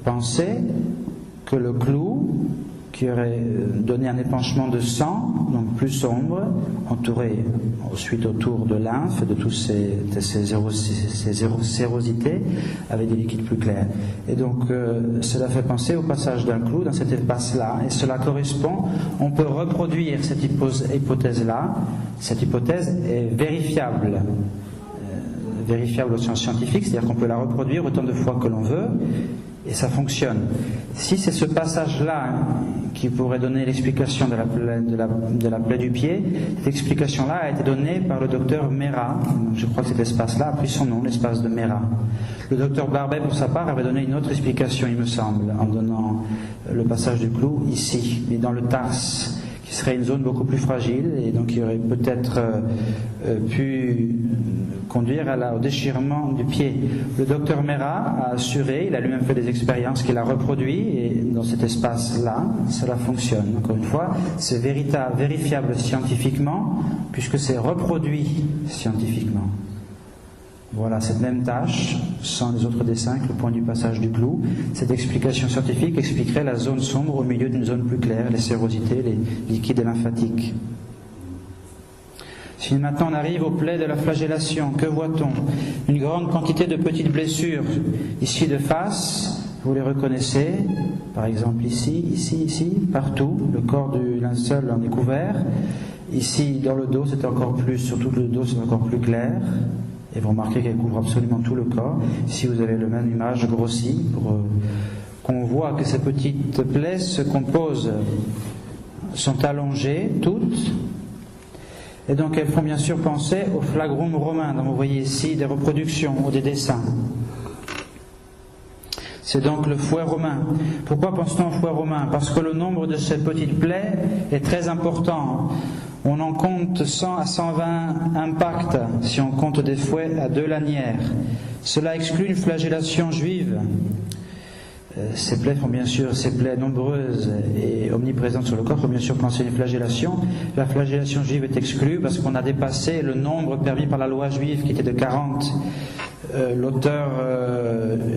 penser que le clou, qui aurait donné un épanchement de sang, donc plus sombre, entouré ensuite autour de lymphe, de toutes ces sérosités, avec des liquides plus clairs. Et donc cela fait penser au passage d'un clou dans cet espace-là, et cela correspond, on peut reproduire cette hypothèse-là, cette hypothèse est vérifiable au sens scientifique, c'est-à-dire qu'on peut la reproduire autant de fois que l'on veut, et ça fonctionne. Si c'est ce passage-là qui pourrait donner l'explication de la plaie du pied, cette explication-là a été donnée par le docteur Mera. Je crois que cet espace-là a pris son nom, l'espace de Mera. Le docteur Barbet, pour sa part, avait donné une autre explication, il me semble, en donnant le passage du clou ici, mais dans le tarse, qui serait une zone beaucoup plus fragile, et donc qui aurait peut-être pu conduire au déchirement du pied. Le docteur Mera a assuré, il a lui-même fait des expériences qu'il a reproduit, et dans cet espace-là, cela fonctionne. Encore une fois, c'est vérifiable scientifiquement, puisque c'est reproduit scientifiquement. Voilà cette même tâche, sans les autres dessins, avec le point du passage du clou. Cette explication scientifique expliquerait la zone sombre au milieu d'une zone plus claire, les sérosités, les liquides lymphatiques. Si maintenant on arrive aux plaies de la flagellation, que voit-on? Une grande quantité de petites blessures, ici de face, vous les reconnaissez, par exemple ici, partout, le corps du linceul en est couvert. Ici, dans le dos, c'est encore plus, surtout le dos, c'est encore plus clair. Et vous remarquez qu'elle couvre absolument tout le corps. Ici, vous avez la même image grossie pour qu'on voit que ces petites plaies sont allongées toutes. Et donc, elles font bien sûr penser au flagrum romain, dont vous voyez ici des reproductions ou des dessins. C'est donc le fouet romain. Pourquoi pense-t-on au fouet romain? Parce que le nombre de ces petites plaies est très important. On en compte 100 à 120 impacts si on compte des fouets à 2 lanières. Cela exclut une flagellation juive. Ces plaies nombreuses et omniprésentes sur le corps font bien sûr penser à une flagellation. La flagellation juive est exclue parce qu'on a dépassé le nombre permis par la loi juive qui était de 40. L'auteur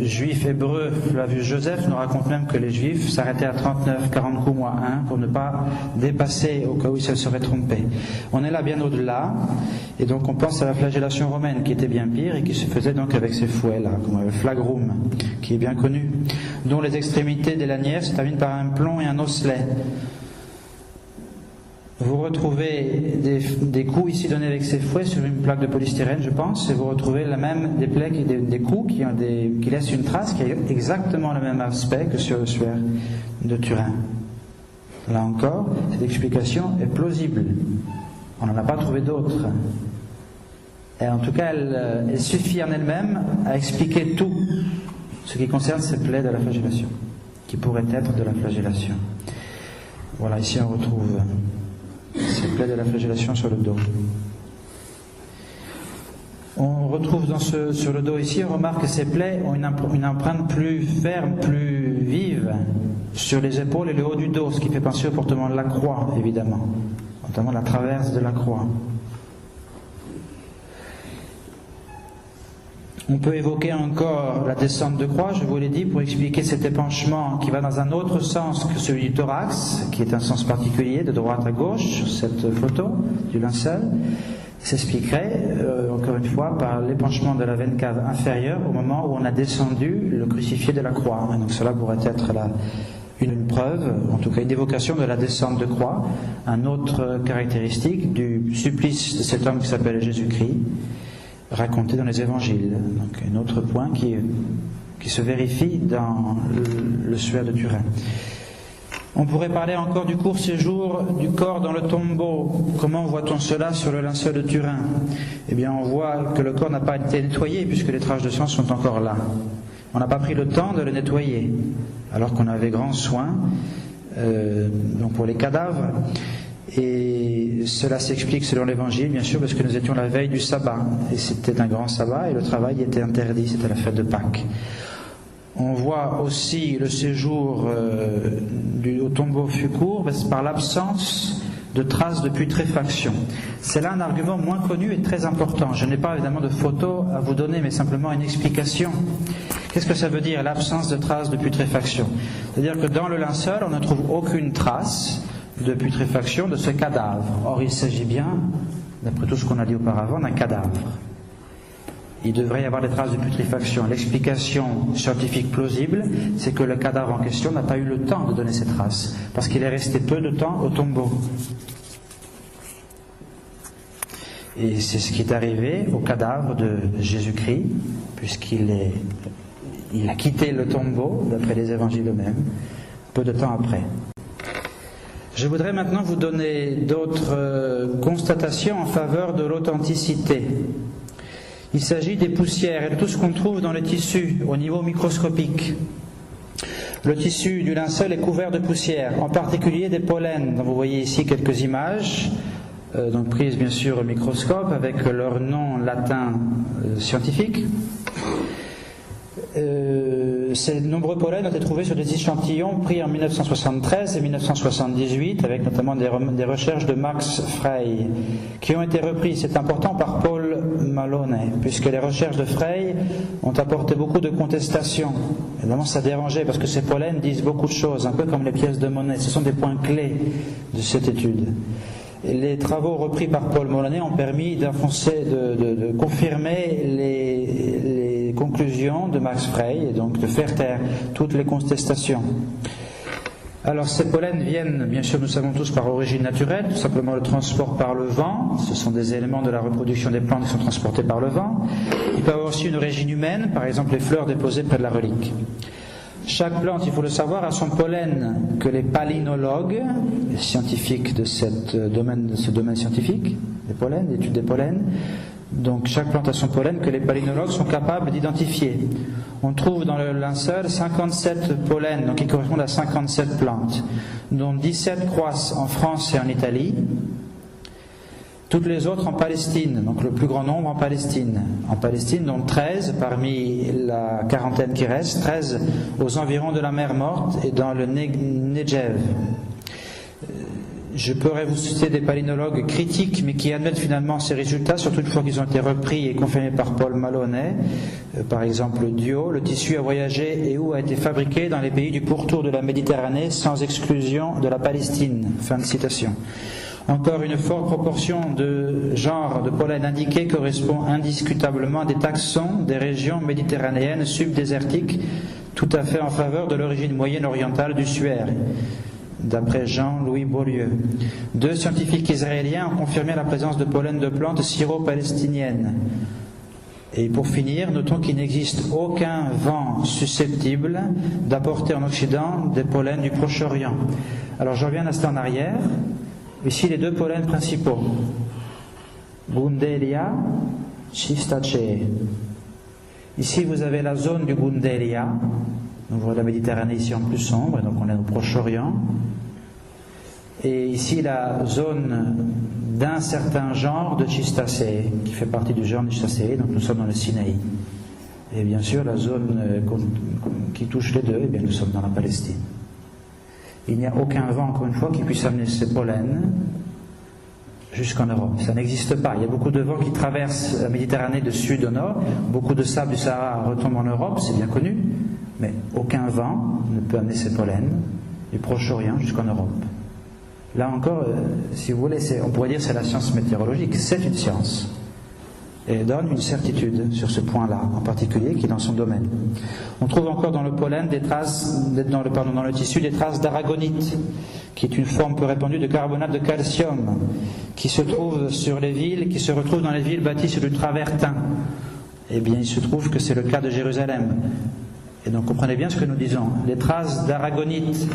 juif hébreu Flavius Joseph nous raconte même que les juifs s'arrêtaient à 39, 40 coups moins 1 pour ne pas dépasser au cas où ils se seraient trompés. On est là bien au-delà, et donc on pense à la flagellation romaine qui était bien pire et qui se faisait donc avec ces fouets-là, comme le flagrum, qui est bien connu, dont les extrémités des lanières se terminent par un plomb et un osselet. Vous retrouvez des coups ici donnés avec ces fouets sur une plaque de polystyrène, je pense, et vous retrouvez des plaies, des coups qui laissent une trace qui a exactement le même aspect que sur le suaire de Turin. Là encore, cette explication est plausible. On n'en a pas trouvé d'autres. Et en tout cas, elle suffit en elle-même à expliquer tout ce qui concerne ces plaies de la flagellation, qui pourraient être de la flagellation. Voilà, ici on retrouve ces plaies de la flagellation sur le dos. On retrouve sur le dos ici, on remarque que ces plaies ont une empreinte plus ferme, plus vive sur les épaules et le haut du dos, ce qui fait penser au portement de la croix, évidemment, notamment la traverse de la croix. On peut évoquer encore la descente de croix, je vous l'ai dit, pour expliquer cet épanchement qui va dans un autre sens que celui du thorax, qui est un sens particulier, de droite à gauche, cette photo du linceul, s'expliquerait, encore une fois, par l'épanchement de la veine cave inférieure au moment où on a descendu le crucifié de la croix. Et donc cela pourrait être une preuve, en tout cas une évocation de la descente de croix, une autre caractéristique du supplice de cet homme qui s'appelle Jésus-Christ, raconté dans les évangiles. Donc un autre point qui se vérifie dans le suaire de Turin. On pourrait parler encore du court séjour du corps dans le tombeau. Comment voit-on cela sur le linceul de Turin? Eh bien, on voit que le corps n'a pas été nettoyé puisque les traces de sang sont encore là. On n'a pas pris le temps de le nettoyer, alors qu'on avait grand soin donc pour les cadavres. Et cela s'explique selon l'Évangile, bien sûr, parce que nous étions la veille du sabbat. Et c'était un grand sabbat et le travail était interdit, c'était la fête de Pâques. On voit aussi le séjour au tombeau fut court par l'absence de traces de putréfaction. C'est là un argument moins connu et très important. Je n'ai pas évidemment de photo à vous donner, mais simplement une explication. Qu'est-ce que ça veut dire, l'absence de traces de putréfaction? C'est-à-dire que dans le linceul, on ne trouve aucune trace de putréfaction de ce cadavre. Or, il s'agit bien, d'après tout ce qu'on a dit auparavant, d'un cadavre. Il devrait y avoir des traces de putréfaction. L'explication scientifique plausible, c'est que le cadavre en question n'a pas eu le temps de donner ces traces, parce qu'il est resté peu de temps au tombeau. Et c'est ce qui est arrivé au cadavre de Jésus-Christ, puisqu'il a quitté le tombeau, d'après les évangiles eux-mêmes, peu de temps après. Je voudrais maintenant vous donner d'autres constatations en faveur de l'authenticité. Il s'agit des poussières et de tout ce qu'on trouve dans le tissu au niveau microscopique. Le tissu du linceul est couvert de poussières, en particulier des pollens. Vous voyez ici quelques images, donc prises bien sûr au microscope avec leur nom latin scientifique. Ces nombreux pollens ont été trouvés sur des échantillons pris en 1973 et 1978, avec notamment des recherches de Max Frey, qui ont été reprises, c'est important, par Paul Malone, puisque les recherches de Frey ont apporté beaucoup de contestations. Évidemment, ça dérangeait, parce que ces pollens disent beaucoup de choses, un peu comme les pièces de monnaie. Ce sont des points clés de cette étude. Les travaux repris par Paul Moloney ont permis de confirmer les conclusions de Max Frey et donc de faire taire toutes les contestations. Alors ces pollens viennent, bien sûr nous savons tous, par origine naturelle, tout simplement le transport par le vent. Ce sont des éléments de la reproduction des plantes qui sont transportés par le vent. Il peut avoir aussi une origine humaine, par exemple les fleurs déposées près de la relique. Chaque plante, il faut le savoir, a son pollen que les palynologues, les scientifiques de ce domaine scientifique, des pollens, l'étude des pollens, donc chaque plante a son pollen que les palynologues sont capables d'identifier. On trouve dans le linceul 57 pollens, donc qui correspondent à 57 plantes, dont 17 croissent en France et en Italie, toutes les autres en Palestine, donc le plus grand nombre en Palestine. En Palestine, donc 13 parmi la quarantaine qui reste, 13 aux environs de la mer Morte et dans le Negev. Je pourrais vous citer des palynologues critiques, mais qui admettent finalement ces résultats, surtout une fois qu'ils ont été repris et confirmés par Paul Malone. Par exemple, Dio, le tissu a voyagé et où a été fabriqué dans les pays du pourtour de la Méditerranée, sans exclusion de la Palestine. Fin de citation. Encore une forte proportion de genres de pollen indiqués correspond indiscutablement à des taxons des régions méditerranéennes subdésertiques, tout à fait en faveur de l'origine moyenne-orientale du suaire, d'après Jean-Louis Beaulieu. 2 scientifiques israéliens ont confirmé la présence de pollen de plantes syro-palestiniennes. Et pour finir, notons qu'il n'existe aucun vent susceptible d'apporter en Occident des pollens du Proche-Orient. Alors je reviens un instant en arrière. Ici, les 2 pollens principaux. Gundelia, Schistacea. Ici, vous avez la zone du Gundelia. On voit la Méditerranée ici en plus sombre, et donc on est au Proche-Orient. Et ici la zone d'un certain genre de Chistacé, qui fait partie du genre de Chistacé, donc nous sommes dans le Sinaï. Et bien sûr la zone qui touche les deux, eh bien, nous sommes dans la Palestine. Il n'y a aucun vent, encore une fois, qui puisse amener ces pollens jusqu'en Europe. Ça n'existe pas. Il y a beaucoup de vents qui traversent la Méditerranée de sud au nord. Beaucoup de sable du Sahara retombe en Europe, c'est bien connu. Mais aucun vent ne peut amener ces pollens du Proche-Orient jusqu'en Europe. Là encore, si vous voulez, on pourrait dire que c'est la science météorologique. C'est une science. Et elle donne une certitude sur ce point-là, en particulier, qui est dans son domaine. On trouve encore dans le pollen des traces, dans le tissu, des traces d'aragonite, qui est une forme peu répandue de carbonate de calcium, qui se retrouve dans les villes bâties sur du travertin. Eh bien, il se trouve que c'est le cas de Jérusalem. Et donc, comprenez bien ce que nous disons. Les traces d'aragonite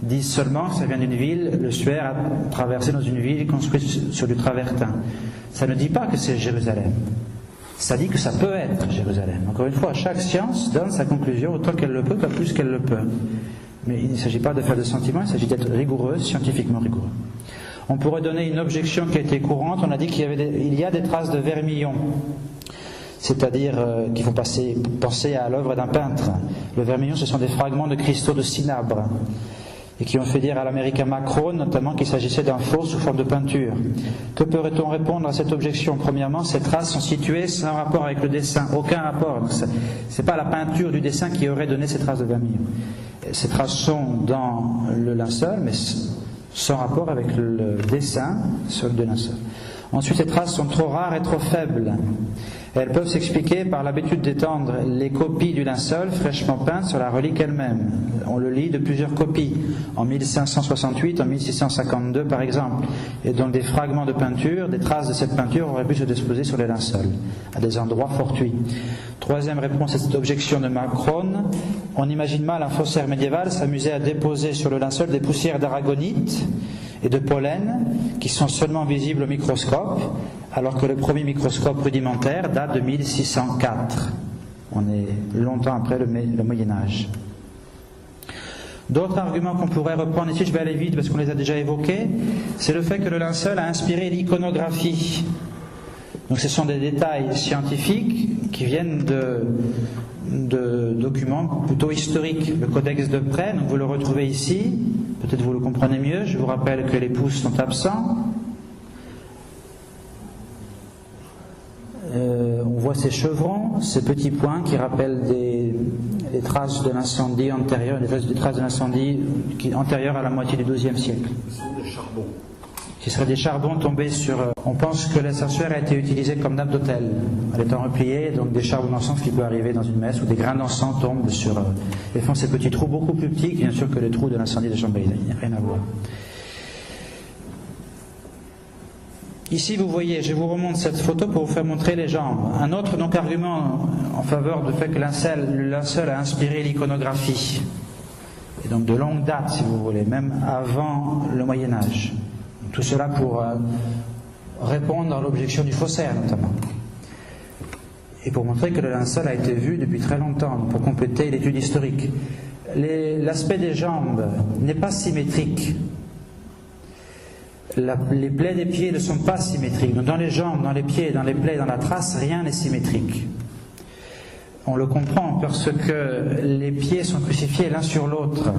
disent seulement que ça vient d'une ville, le suaire a traversé dans une ville construite sur du travertin. Ça ne dit pas que c'est Jérusalem. Ça dit que ça peut être Jérusalem. Encore une fois, chaque science donne sa conclusion autant qu'elle le peut, pas plus qu'elle le peut. Mais il ne s'agit pas de faire de sentiments, il s'agit d'être rigoureux, scientifiquement rigoureux. On pourrait donner une objection qui a été courante. On a dit qu'il y a des traces de vermillon, c'est-à-dire qui font penser à l'œuvre d'un peintre. Le vermillon, ce sont des fragments de cristaux de cinabre, et qui ont fait dire à l'Américain Macron notamment qu'il s'agissait d'un faux sous forme de peinture. Que pourrait-on répondre à cette objection? Premièrement, ces traces sont situées sans rapport avec le dessin, aucun rapport. Ce n'est pas la peinture du dessin qui aurait donné ces traces de vermillon. Ces traces sont dans le linceul, mais sans rapport avec le dessin sur le linceul. Ensuite, ces traces sont trop rares et trop faibles. Elles peuvent s'expliquer par l'habitude d'étendre les copies du linceul fraîchement peintes sur la relique elle-même. On le lit de plusieurs copies, en 1568, en 1652 par exemple. Et donc des fragments de peinture, des traces de cette peinture auraient pu se disposer sur les linceuls, à des endroits fortuits. Troisième réponse à cette objection de Macron, on imagine mal un faussaire médiéval s'amuser à déposer sur le linceul des poussières d'aragonite et de pollen qui sont seulement visibles au microscope, alors que le premier microscope rudimentaire date de 1604. On est longtemps après le Moyen-Âge. D'autres arguments qu'on pourrait reprendre ici, je vais aller vite parce qu'on les a déjà évoqués, c'est le fait que le linceul a inspiré l'iconographie. Donc ce sont des détails scientifiques qui viennent de documents plutôt historiques. Le codex de Près, donc vous le retrouvez ici, peut-être vous le comprenez mieux, je vous rappelle que les pouces sont absents. On voit ces chevrons, ces petits points qui rappellent des traces de l'incendie antérieur, des traces de l'incendie antérieures à la moitié du XIIe siècle. Ce sont des charbons. Qui seraient des charbons tombés sur... On pense que la sorcière a été utilisée comme nappe d'autel. Elle étant repliée, donc des charbons d'encens qui peuvent arriver dans une messe, où des grains d'encens tombent sur... et font ces petits trous beaucoup plus petits, bien sûr, que les trous de l'incendie de Chambéry. Il n'y a rien à voir. Ici, vous voyez, je vous remonte cette photo pour vous faire montrer les jambes. Un autre donc argument en faveur du fait que le linceul a inspiré l'iconographie. Et donc de longue date, si vous voulez, même avant le Moyen-Âge. Tout cela pour répondre à l'objection du faussaire, notamment. Et pour montrer que le linceul a été vu depuis très longtemps, pour compléter l'étude historique. L'aspect des jambes n'est pas symétrique. Les plaies des pieds ne sont pas symétriques. Donc dans les jambes, dans les pieds, dans les plaies, dans la trace, rien n'est symétrique. On le comprend parce que les pieds sont crucifiés l'un sur l'autre.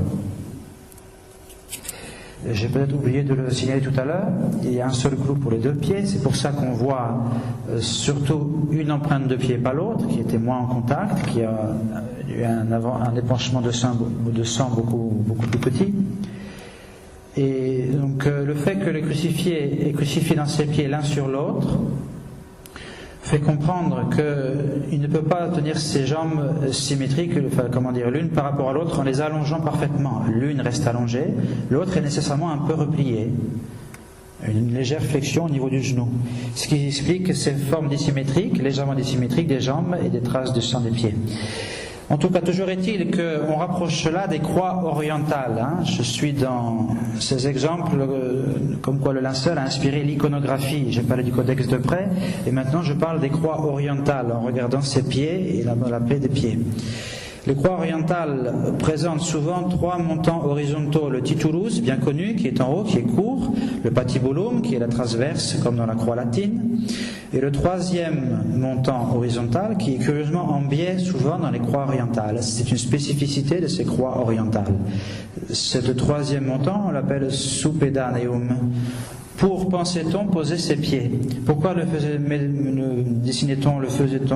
J'ai peut-être oublié de le signaler tout à l'heure, il y a un seul clou pour les deux pieds, c'est pour ça qu'on voit surtout une empreinte de pied, pas l'autre, qui était moins en contact, qui a eu un épanchement de sang beaucoup plus petit. Et donc le fait que le crucifié est crucifié dans ses pieds l'un sur l'autre fait comprendre qu'il ne peut pas tenir ses jambes symétriques, l'une par rapport à l'autre en les allongeant parfaitement. L'une reste allongée, l'autre est nécessairement un peu repliée. Une légère flexion au niveau du genou. Ce qui explique ces formes dissymétriques, légèrement dissymétriques des jambes et des traces de sang des pieds. En tout cas, toujours est-il qu'on rapproche cela des croix orientales. Je suis dans ces exemples comme quoi le linceul a inspiré l'iconographie. J'ai parlé du codex de Près, et maintenant je parle des croix orientales en regardant ses pieds et la plaie des pieds. Les croix orientales présentent souvent 3 montants horizontaux. Le titulus, bien connu, qui est en haut, qui est court. Le patibulum, qui est la transverse, comme dans la croix latine. Et le 3e montant horizontal, qui est curieusement en biais, souvent dans les croix orientales. C'est une spécificité de ces croix orientales. Ce 3e montant, on l'appelle suppedaneum. Pour, pensait-on, poser ses pieds. Pourquoi le faisait-on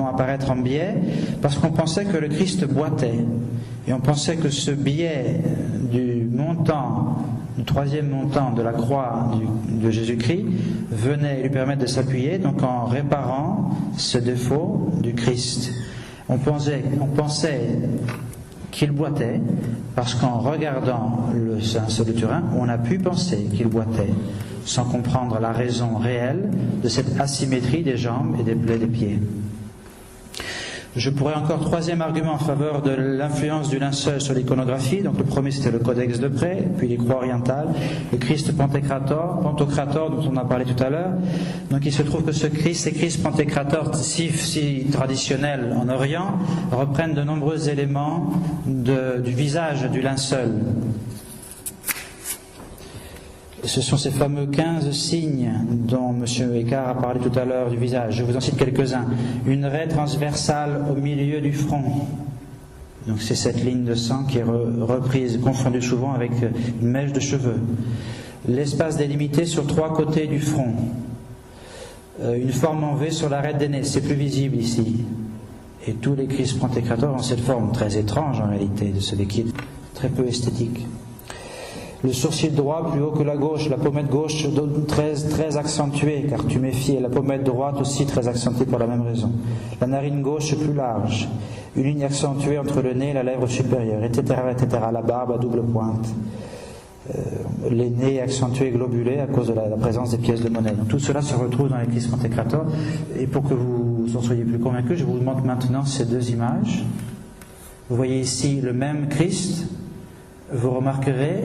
apparaître en biais? Parce qu'on pensait que le Christ boitait. Et on pensait que ce biais du 3e montant de la croix de Jésus-Christ venait lui permettre de s'appuyer, donc en réparant ce défaut du Christ. On pensait qu'il boitait, parce qu'en regardant le Saint de Turin, on a pu penser qu'il boitait, sans comprendre la raison réelle de cette asymétrie des jambes et des plaies des pieds. Je pourrais encore 3e argument en faveur de l'influence du linceul sur l'iconographie. Donc le premier c'était le Codex de Près, puis les croix orientales, le Christ Pantocrator dont on a parlé tout à l'heure. Donc il se trouve que ces Christ Pantocrator si traditionnels en Orient reprennent de nombreux éléments du visage du linceul. Ce sont ces fameux 15 signes dont M. Écart a parlé tout à l'heure du visage. Je vous en cite quelques-uns. Une raie transversale au milieu du front. Donc c'est cette ligne de sang qui est reprise, confondue souvent avec une mèche de cheveux. L'espace délimité sur 3 côtés du front. Une forme en V sur l'arête des nez. C'est plus visible ici. Et tous les Christ Pantocrator ont cette forme très étrange en réalité, de ce liquide très peu esthétique. Le sourcil droit plus haut que la gauche, la pommette gauche très accentuée, car tu méfies, et la pommette droite aussi très accentuée pour la même raison. La narine gauche plus large, une ligne accentuée entre le nez et la lèvre supérieure, etc., etc. La barbe à double pointe, les nez accentués et globulés à cause de la présence des pièces de monnaie. Donc tout cela se retrouve dans les Christ Pantocrator. Et pour que vous en soyez plus convaincus, je vous montre maintenant ces 2 images. Vous voyez ici le même Christ. Vous remarquerez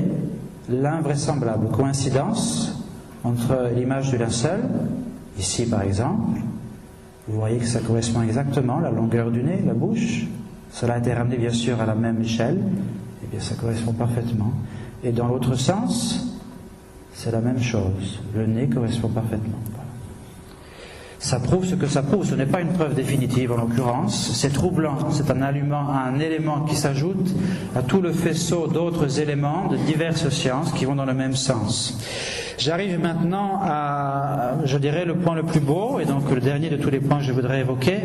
l'invraisemblable coïncidence entre l'image du linceul, ici par exemple, vous voyez que ça correspond exactement, la longueur du nez, la bouche, cela a été ramené bien sûr à la même échelle, et bien ça correspond parfaitement. Et dans l'autre sens, c'est la même chose, le nez correspond parfaitement. Ça prouve ce que ça prouve, ce n'est pas une preuve définitive en l'occurrence, c'est troublant, c'est un élément qui s'ajoute à tout le faisceau d'autres éléments de diverses sciences qui vont dans le même sens. J'arrive maintenant à, je dirais, le point le plus beau, et donc le dernier de tous les points que je voudrais évoquer.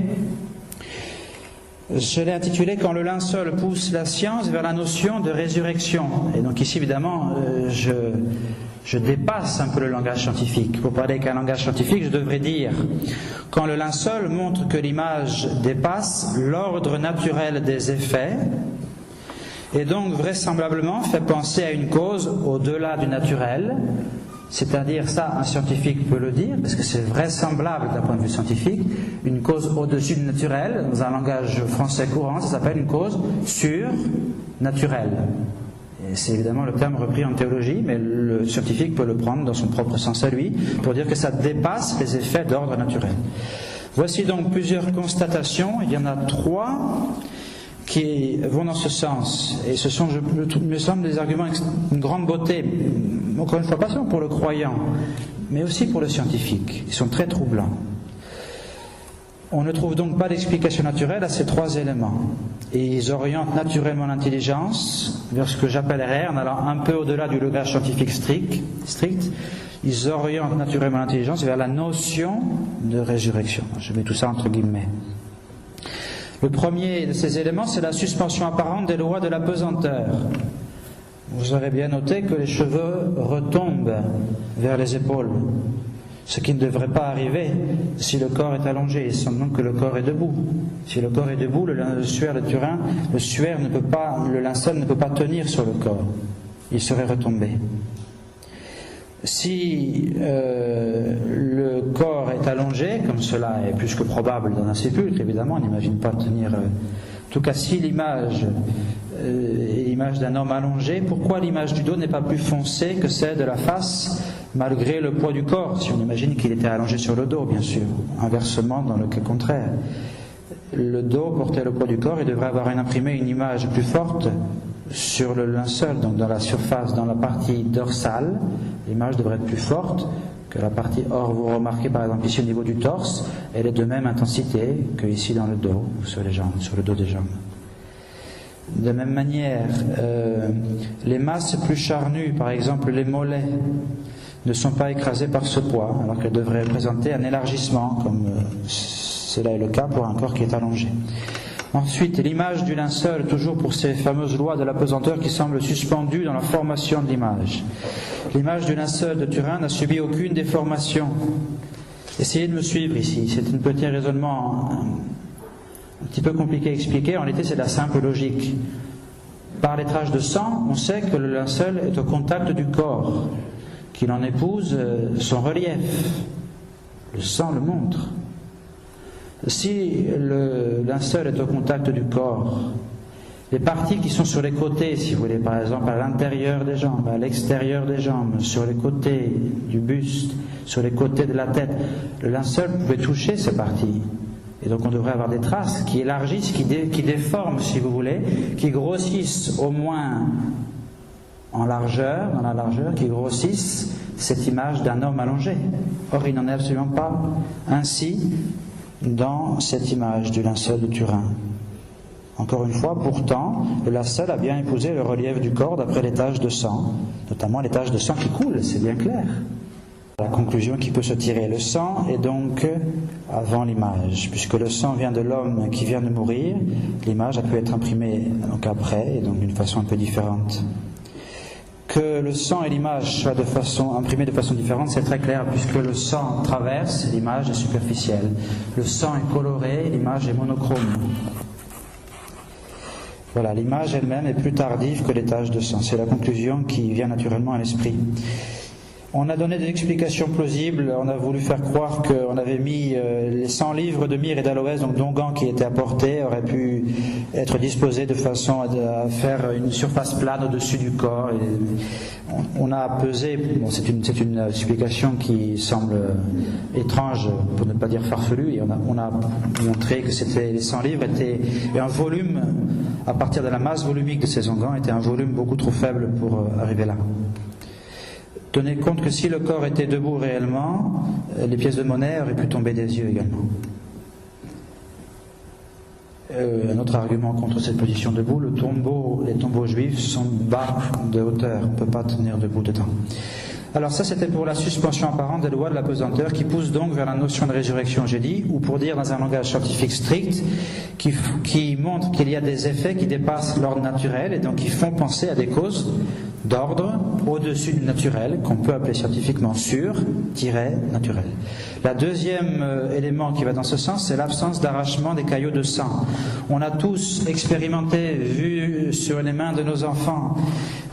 Je l'ai intitulé « Quand le linceul pousse la science vers la notion de résurrection ». Et donc ici, évidemment, je dépasse un peu le langage scientifique. Pour parler avec un langage scientifique, je devrais dire « Quand le linceul montre que l'image dépasse l'ordre naturel des effets, et donc vraisemblablement fait penser à une cause au-delà du naturel », c'est-à-dire, ça, un scientifique peut le dire, parce que c'est vraisemblable d'un point de vue scientifique, une cause au-dessus du naturel, dans un langage français courant, ça s'appelle une cause surnaturelle. Et c'est évidemment le terme repris en théologie, mais le scientifique peut le prendre dans son propre sens à lui, pour dire que ça dépasse les effets d'ordre naturel. Voici donc plusieurs constatations, il y en a 3 qui vont dans ce sens, et ce sont, me semble, des arguments d'une grande beauté, encore une fois, pas seulement pour le croyant, mais aussi pour le scientifique. Ils sont très troublants. On ne trouve donc pas d'explication naturelle à ces 3 éléments, et ils orientent naturellement l'intelligence vers ce que j'appellerais, en allant un peu au-delà du langage scientifique strict, ils orientent naturellement l'intelligence vers la notion de résurrection. Je mets tout ça entre guillemets. Le premier de ces éléments, c'est la suspension apparente des lois de la pesanteur. Vous aurez bien noté que les cheveux retombent vers les épaules, ce qui ne devrait pas arriver si le corps est allongé. Il semble donc que le corps est debout. Si le corps est debout, le suaire de Turin, le linceul ne peut pas tenir sur le corps. Il serait retombé. Si le corps est allongé, comme cela est plus que probable dans un sépulcre, évidemment, on n'imagine pas tenir... En tout cas, si l'image est l'image d'un homme allongé, pourquoi l'image du dos n'est pas plus foncée que celle de la face, malgré le poids du corps, si on imagine qu'il était allongé sur le dos, bien sûr, inversement dans le cas contraire. le dos portait le poids du corps, il devrait avoir imprimé une image plus forte sur le linceul, donc dans la surface, dans la partie dorsale, l'image devrait être plus forte que la partie. Or, vous remarquez par exemple ici au niveau du torse, elle est de même intensité que ici dans le dos, ou sur les jambes, sur le dos des jambes. De même manière, les masses plus charnues, par exemple les mollets, ne sont pas écrasées par ce poids, alors qu'elles devraient présenter un élargissement, comme cela est le cas pour un corps qui est allongé. Ensuite, l'image du linceul, toujours pour ces fameuses lois de la pesanteur qui semblent suspendues dans la formation de l'image. L'image du linceul de Turin n'a subi aucune déformation. Essayez de me suivre ici, c'est un petit raisonnement un petit peu compliqué à expliquer, en réalité c'est de la simple logique. Par lettrage de sang, on sait que le linceul est au contact du corps, qu'il en épouse son relief. Le sang le montre. Si le linceul est au contact du corps, les parties qui sont sur les côtés, si vous voulez, par exemple à l'intérieur des jambes, à l'extérieur des jambes, sur les côtés du buste, sur les côtés de la tête, le linceul pouvait toucher ces parties. Et donc on devrait avoir des traces qui élargissent, qui déforment, si vous voulez, qui grossissent au moins en largeur, dans la largeur, qui grossissent cette image d'un homme allongé. Or, il n'en est absolument pas ainsi dans cette image du linceul de Turin. Encore une fois, pourtant, le linceul a bien épousé le relief du corps d'après les taches de sang, notamment les taches de sang qui coulent, c'est bien clair. La conclusion qui peut se tirer, le sang est donc avant l'image, puisque le sang vient de l'homme qui vient de mourir, l'image a pu être imprimée donc après, et donc d'une façon un peu différente. Que le sang et l'image soient imprimés de façon différente, c'est très clair, puisque le sang traverse, l'image est superficielle. Le sang est coloré, l'image est monochrome. Voilà, l'image elle-même est plus tardive que les taches de sang. C'est la conclusion qui vient naturellement à l'esprit. On a donné des explications plausibles, on a voulu faire croire qu'on avait mis les 100 livres de myrrhe et d'aloès, donc d'onguent qui étaient apportés, auraient pu être disposés de façon à faire une surface plane au-dessus du corps. Et on a pesé, bon, c'est une explication qui semble étrange, pour ne pas dire farfelue, et on a montré que les 100 livres étaient un volume, à partir de la masse volumique de ces onguents, était un volume beaucoup trop faible pour arriver là. Tenez compte que si le corps était debout réellement, les pièces de monnaie auraient pu tomber des yeux également. Un autre argument contre cette position debout, les tombeaux juifs sont bas de hauteur, on ne peut pas tenir debout dedans. Alors ça c'était pour la suspension apparente des lois de la pesanteur qui pousse donc vers la notion de résurrection, j'ai dit, ou pour dire dans un langage scientifique strict, qui montre qu'il y a des effets qui dépassent l'ordre naturel et donc qui font penser à des causes d'ordre au-dessus du naturel, qu'on peut appeler scientifiquement naturel. Le deuxième élément qui va dans ce sens, c'est l'absence d'arrachement des caillots de sang. On a tous expérimenté, vu sur les mains de nos enfants,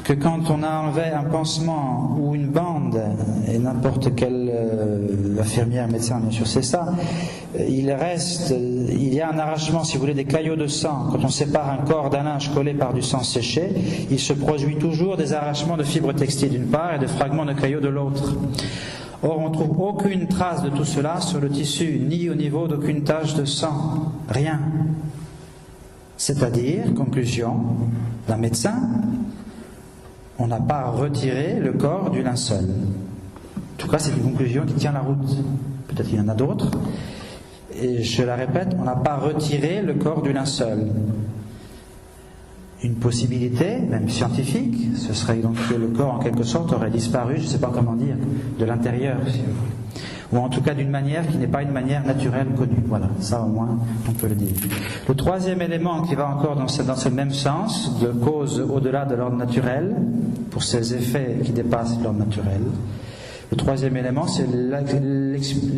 que quand on enlevait un pansement ou une bande, et n'importe quelle infirmière, médecin, bien sûr c'est ça, il y a un arrachement, si vous voulez, des caillots de sang. Quand on sépare un corps d'un linge collé par du sang séché, il se produit toujours des arrachements de fibres textiles d'une part et de fragments de caillots de l'autre. Or, on ne trouve aucune trace de tout cela sur le tissu, ni au niveau d'aucune tache de sang. Rien. C'est-à-dire, conclusion d'un médecin, on n'a pas retiré le corps du linceul. En tout cas, c'est une conclusion qui tient la route. Peut-être qu'il y en a d'autres. Et je la répète, on n'a pas retiré le corps du linceul. Une possibilité, même scientifique, ce serait donc que le corps en quelque sorte aurait disparu, je ne sais pas comment dire, de l'intérieur, si vous voulez. Ou en tout cas d'une manière qui n'est pas une manière naturelle connue. Voilà, ça au moins on peut le dire. Le troisième élément qui va encore dans ce même sens, de cause au-delà de l'ordre naturel, pour ces effets qui dépassent l'ordre naturel, le troisième élément c'est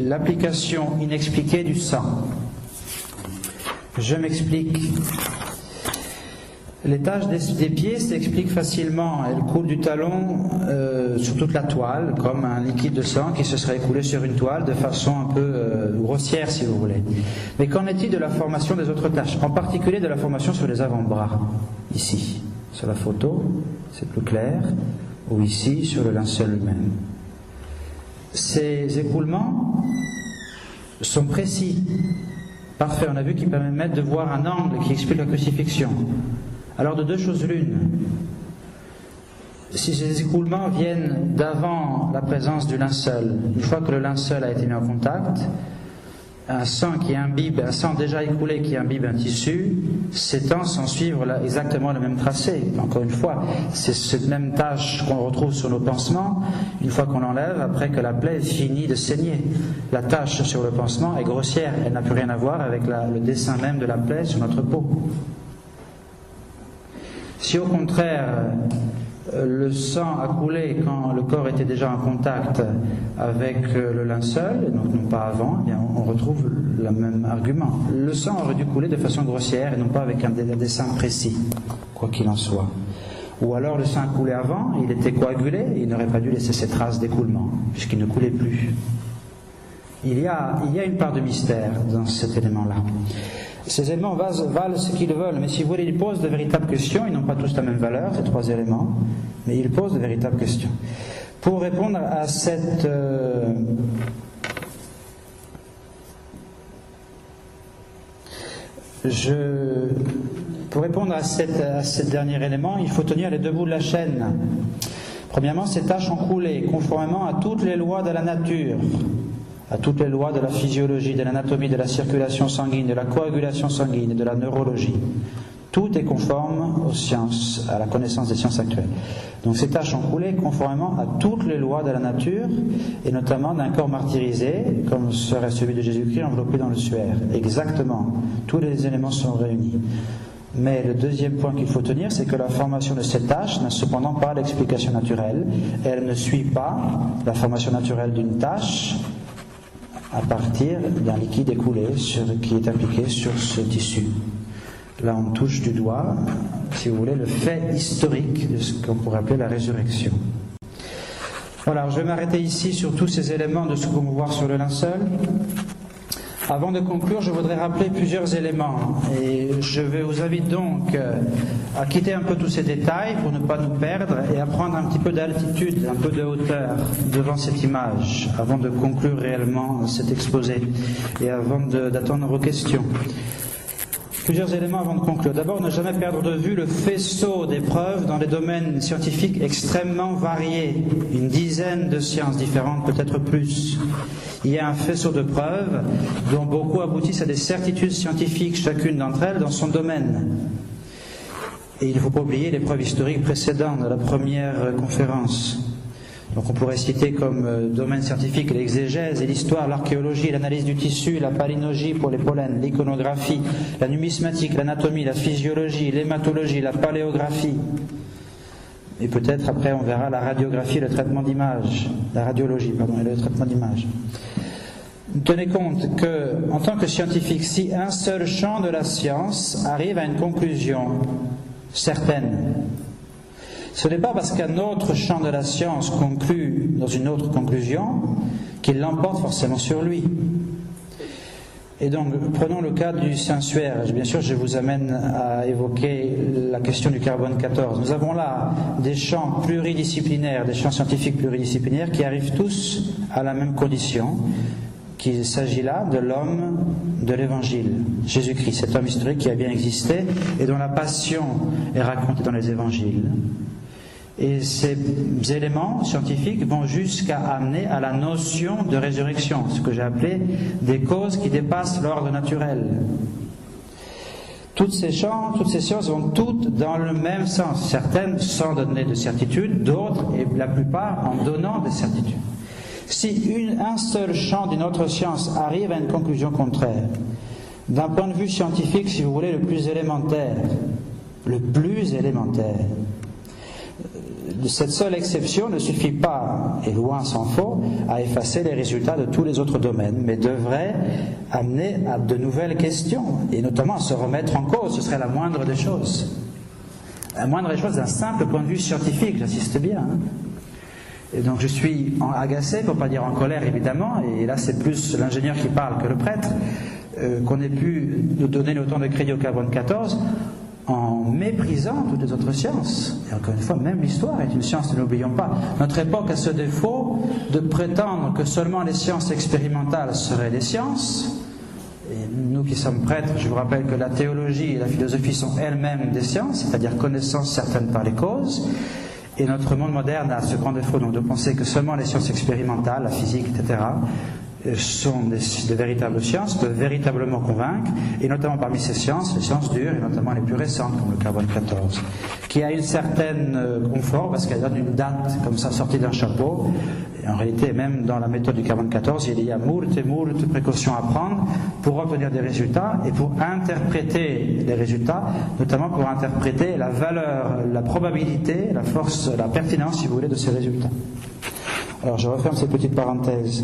l'application inexpliquée du sang. Je m'explique. Les taches des pieds s'expliquent facilement. Elles coulent du talon sur toute la toile, comme un liquide de sang qui se serait écoulé sur une toile de façon un peu grossière, si vous voulez. Mais qu'en est-il de la formation des autres taches, en particulier de la formation sur les avant-bras? Ici, sur la photo, c'est plus clair, ou ici, sur le linceul lui-même. Ces écoulements sont précis. Parfait, on a vu qu'ils permettent de voir un angle qui explique la crucifixion. Alors de deux choses l'une. Si ces écoulements viennent d'avant la présence du linceul, une fois que le linceul a été mis en contact, un sang déjà écoulé qui imbibe un tissu s'étend sans suivre exactement le même tracé. Encore une fois, c'est cette même tâche qu'on retrouve sur nos pansements, une fois qu'on l'enlève, après que la plaie finit de saigner. La tache sur le pansement est grossière, elle n'a plus rien à voir avec le dessin même de la plaie sur notre peau. Si au contraire, le sang a coulé quand le corps était déjà en contact avec le linceul, et donc non pas avant, eh bien on retrouve le même argument. Le sang aurait dû couler de façon grossière et non pas avec un dessin précis, quoi qu'il en soit. Ou alors le sang a coulé avant, il était coagulé, et il n'aurait pas dû laisser ces traces d'écoulement, puisqu'il ne coulait plus. Il y a une part de mystère dans cet élément-là. Ces éléments valent ce qu'ils veulent, mais si vous voulez, ils posent de véritables questions. Ils n'ont pas tous la même valeur, ces trois éléments, mais ils posent de véritables questions. Pour répondre à cette dernier élément, il faut tenir les deux bouts de la chaîne. Premièrement, ces tâches ont coulé conformément à toutes les lois de la nature, à toutes les lois de la physiologie, de l'anatomie, de la circulation sanguine, de la coagulation sanguine et de la neurologie. Tout est conforme aux sciences, à la connaissance des sciences actuelles. Donc ces tâches ont coulé conformément à toutes les lois de la nature, et notamment d'un corps martyrisé, comme serait celui de Jésus-Christ enveloppé dans le suaire. Exactement, tous les éléments sont réunis. Mais le deuxième point qu'il faut tenir, c'est que la formation de cette tâche n'a cependant pas l'explication naturelle. Elle ne suit pas la formation naturelle d'une tâche à partir d'un liquide écoulé qui est appliqué sur ce tissu. Là, on touche du doigt, si vous voulez, le fait historique de ce qu'on pourrait appeler la résurrection. Voilà, je vais m'arrêter ici sur tous ces éléments de ce qu'on va voir sur le linceul. Avant de conclure, je voudrais rappeler plusieurs éléments, et je vous invite donc à quitter un peu tous ces détails pour ne pas nous perdre et à prendre un petit peu d'altitude, un peu de hauteur devant cette image, avant de conclure réellement cet exposé et avant d'attendre vos questions. Plusieurs éléments avant de conclure. D'abord, ne jamais perdre de vue le faisceau des preuves dans les domaines scientifiques extrêmement variés, une dizaine de sciences différentes, peut-être plus. Il y a un faisceau de preuves dont beaucoup aboutissent à des certitudes scientifiques, chacune d'entre elles dans son domaine. Et il ne faut pas oublier les preuves historiques précédentes de la première conférence. Donc on pourrait citer comme domaine scientifique l'exégèse et l'histoire, l'archéologie, l'analyse du tissu, la palynologie pour les pollens, l'iconographie, la numismatique, l'anatomie, la physiologie, l'hématologie, la paléographie. Et peut-être après on verra la radiographie et le traitement d'image, la radiologie, pardon, et le traitement d'image. Tenez compte que, en tant que scientifique, si un seul champ de la science arrive à une conclusion certaine, ce n'est pas parce qu'un autre champ de la science conclut dans une autre conclusion qu'il l'emporte forcément sur lui. Et donc, prenons le cas du Saint-Suaire. Bien sûr, je vous amène à évoquer la question du carbone 14. Nous avons là des champs pluridisciplinaires, des champs scientifiques pluridisciplinaires qui arrivent tous à la même condition, qu'il s'agit là de l'homme de l'Évangile, Jésus-Christ, cet homme historique qui a bien existé et dont la passion est racontée dans les Évangiles. Et ces éléments scientifiques vont jusqu'à amener à la notion de résurrection, ce que j'ai appelé des causes qui dépassent l'ordre naturel. Toutes ces sciences vont toutes dans le même sens, certaines sans donner de certitude, d'autres, et la plupart, en donnant des certitudes. Si un seul champ d'une autre science arrive à une conclusion contraire, d'un point de vue scientifique, si vous voulez, le plus élémentaire, cette seule exception ne suffit pas, et loin s'en faut, à effacer les résultats de tous les autres domaines, mais devrait amener à de nouvelles questions, et notamment à se remettre en cause. Ce serait la moindre des choses. La moindre des choses d'un simple point de vue scientifique, j'insiste bien. Et donc je suis agacé, pour ne pas dire en colère évidemment, et là c'est plus l'ingénieur qui parle que le prêtre, qu'on ait pu nous donner autant de crédit au carbone 14, en méprisant toutes les autres sciences. Et encore une fois, même l'histoire est une science, ne l'oublions pas. Notre époque a ce défaut de prétendre que seulement les sciences expérimentales seraient des sciences, et nous qui sommes prêtres, je vous rappelle que la théologie et la philosophie sont elles-mêmes des sciences, c'est-à-dire connaissances certaines par les causes. Et notre monde moderne a ce grand défaut donc de penser que seulement les sciences expérimentales, la physique, etc., sont de véritables sciences, peuvent véritablement convaincre, et notamment parmi ces sciences, les sciences dures, et notamment les plus récentes, comme le carbone 14, qui a une certaine confort, parce qu'elle donne une date comme ça sortie d'un chapeau. Et en réalité, même dans la méthode du carbone 14, il y a moult précautions à prendre pour obtenir des résultats et pour interpréter les résultats, notamment pour interpréter la valeur, la probabilité, la force, la pertinence, si vous voulez, de ces résultats. Alors je referme cette petite parenthèse.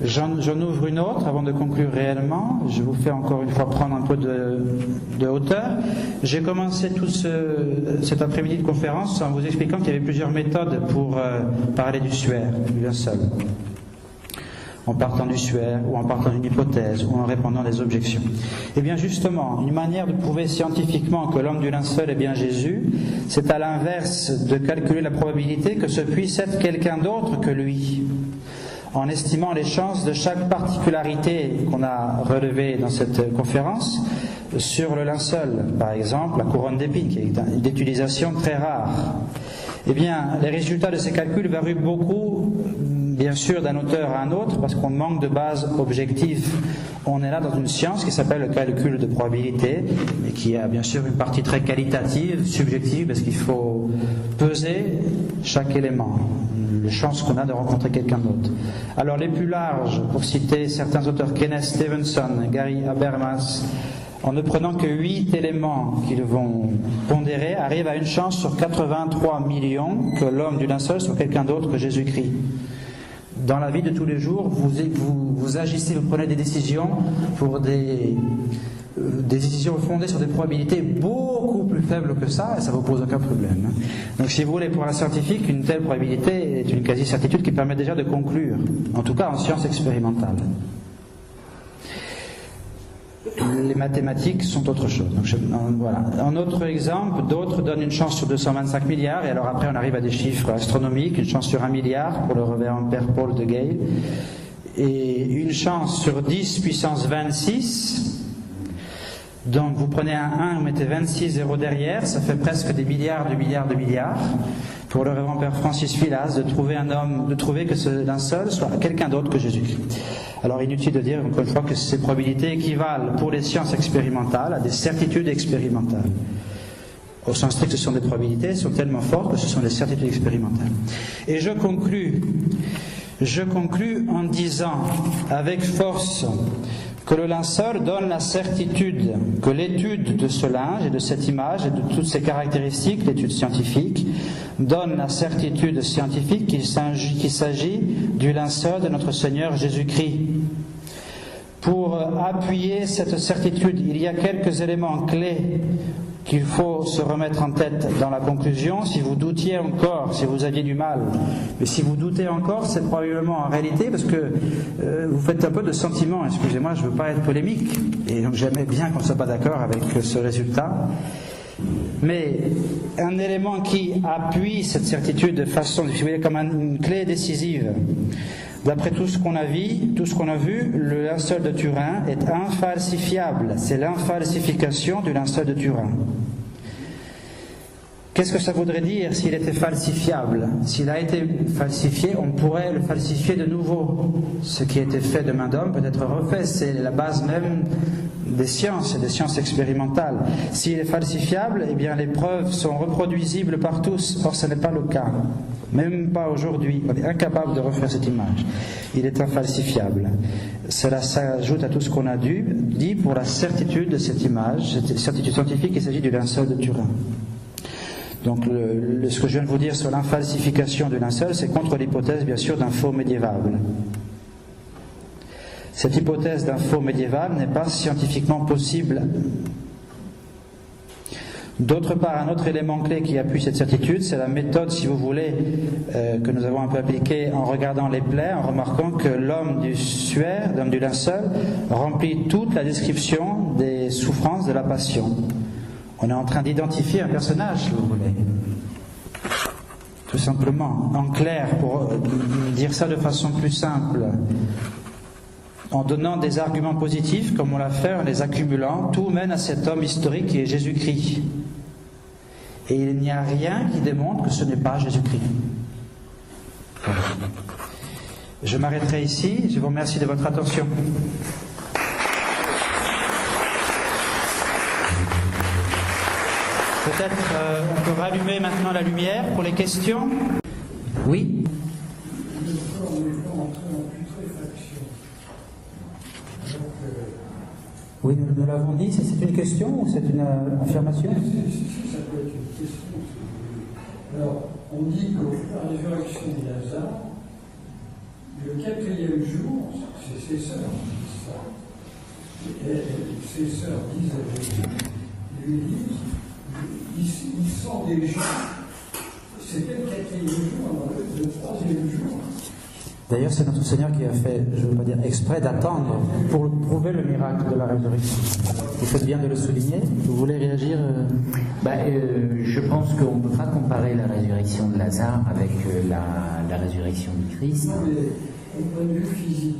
J'en ouvre une autre avant de conclure réellement. Je vous fais encore une fois prendre un peu de hauteur. J'ai commencé tout cet après-midi de conférence en vous expliquant qu'il y avait plusieurs méthodes pour parler du suaire, du linceul. En partant du suaire, ou en partant d'une hypothèse, ou en répondant des objections. Et bien justement, une manière de prouver scientifiquement que l'homme du linceul est bien Jésus, c'est à l'inverse de calculer la probabilité que ce puisse être quelqu'un d'autre que lui, en estimant les chances de chaque particularité qu'on a relevée dans cette conférence sur le linceul. Par exemple, la couronne d'épines, qui est d'utilisation très rare. Eh bien, les résultats de ces calculs varient beaucoup, bien sûr, d'un auteur à un autre, parce qu'on manque de base objective. On est là dans une science qui s'appelle le calcul de probabilité, mais qui a bien sûr une partie très qualitative, subjective, parce qu'il faut peser chaque élément, les chances qu'on a de rencontrer quelqu'un d'autre. Alors les plus larges, pour citer certains auteurs, Kenneth Stevenson, Gary Habermas, en ne prenant que 8 éléments qu'ils vont pondérer, arrivent à une chance sur 83 millions que l'homme du linceul soit quelqu'un d'autre que Jésus-Christ. Dans la vie de tous les jours, vous agissez, vous prenez des décisions pour des décisions fondées sur des probabilités beaucoup plus faibles que ça, et ça ne vous pose aucun problème. Donc si vous voulez, pour un scientifique, une telle probabilité est une quasi-certitude qui permet déjà de conclure, en tout cas en sciences expérimentales. Les mathématiques sont autre chose. Donc voilà. Un autre exemple, d'autres donnent une chance sur 225 milliards, et alors après on arrive à des chiffres astronomiques, une chance sur 1 milliard pour le révérend Père Paul de Gale, et une chance sur 10 puissance 26. Donc vous prenez un 1, vous mettez 26 zéros derrière, ça fait presque des milliards de milliards de milliards. Pour le révérend Père Francis Filas, de trouver que ce linceul soit quelqu'un d'autre que Jésus-Christ. Alors inutile de dire encore une fois que ces probabilités équivalent pour les sciences expérimentales à des certitudes expérimentales. Au sens strict, ce sont des probabilités, elles sont tellement fortes que ce sont des certitudes expérimentales. Et je conclus en disant avec force que le linceul donne la certitude que l'étude de ce linge et de cette image et de toutes ses caractéristiques, l'étude scientifique, donne la certitude scientifique qu'il s'agit du linceul de notre Seigneur Jésus-Christ. Pour appuyer cette certitude, il y a quelques éléments clés qu'il faut se remettre en tête dans la conclusion. Si vous doutiez encore, si vous aviez du mal, mais si vous doutez encore, c'est probablement en réalité parce que vous faites un peu de sentiment. Excusez-moi, je ne veux pas être polémique, et donc j'aimais bien qu'on ne soit pas d'accord avec ce résultat. Mais un élément qui appuie cette certitude de façon, si vous voulez, comme une clé décisive. D'après tout ce qu'on a vu, le linceul de Turin est infalsifiable. C'est l'infalsification du linceul de Turin. Qu'est-ce que ça voudrait dire s'il était falsifiable? S'il a été falsifié, on pourrait le falsifier de nouveau. Ce qui a été fait de main d'homme peut être refait. C'est la base même des sciences et des sciences expérimentales. S'il est falsifiable, eh bien les preuves sont reproduisibles par tous. Or, ce n'est pas le cas. Même pas aujourd'hui. On est incapable de refaire cette image. Il est infalsifiable. Cela s'ajoute à tout ce qu'on a dit pour la certitude de cette image, cette certitude scientifique. Il s'agit du linceul de Turin. Donc ce que je viens de vous dire sur l'infalsification du linceul, c'est contre l'hypothèse bien sûr d'un faux médiéval. Cette hypothèse d'un faux médiéval n'est pas scientifiquement possible. D'autre part, un autre élément clé qui appuie cette certitude, c'est la méthode, si vous voulez, que nous avons un peu appliquée en regardant les plaies, en remarquant que l'homme du suaire, l'homme du linceul, remplit toute la description des souffrances de la passion. On est en train d'identifier un personnage, si vous voulez. Tout simplement. En clair, pour dire ça de façon plus simple, en donnant des arguments positifs, comme on l'a fait, en les accumulant, tout mène à cet homme historique qui est Jésus-Christ. Et il n'y a rien qui démontre que ce n'est pas Jésus-Christ. Voilà. Je m'arrêterai ici. Je vous remercie de votre attention. Peut-être on peut rallumer maintenant la lumière pour les questions. Oui. Oui, nous l'avons dit. C'est une question ou c'est une affirmation? Ça peut être une question. Alors, on dit que la résurrection de Lazare, le 4e jour, c'est ses sœurs qui disent ça. Et ses sœurs disent à Jésus, lui disent, il sent des gens. C'était le 4e jour, le 3e jour. D'ailleurs, c'est notre Seigneur qui a fait, je ne veux pas dire exprès, d'attendre pour prouver le miracle de la résurrection. Vous faites bien de le souligner. Vous voulez réagir Je pense qu'on ne peut pas comparer la résurrection de Lazare avec la résurrection du Christ. Non, mais au point de vue physique.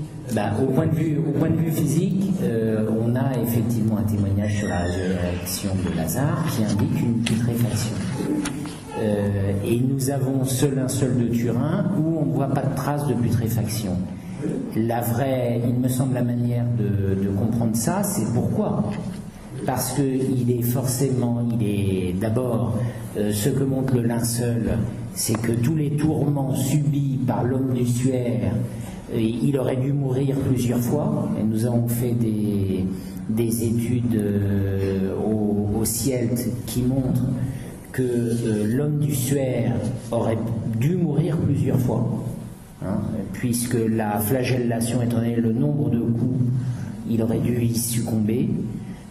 Au point de vue physique, on a effectivement un témoignage sur la résurrection de Lazare qui indique une putréfaction. Et nous avons un seul de Turin où on ne voit pas de traces de putréfaction. Il me semble, la manière de comprendre ça, c'est pourquoi. Parce qu'il est d'abord, ce que montre le linceul, c'est que tous les tourments subis par l'homme du suaire, il aurait dû mourir plusieurs fois. Et nous avons fait des études au Ciel qui montrent que l'homme du suaire aurait dû mourir plusieurs fois, puisque la flagellation, étant donné le nombre de coups, il aurait dû y succomber.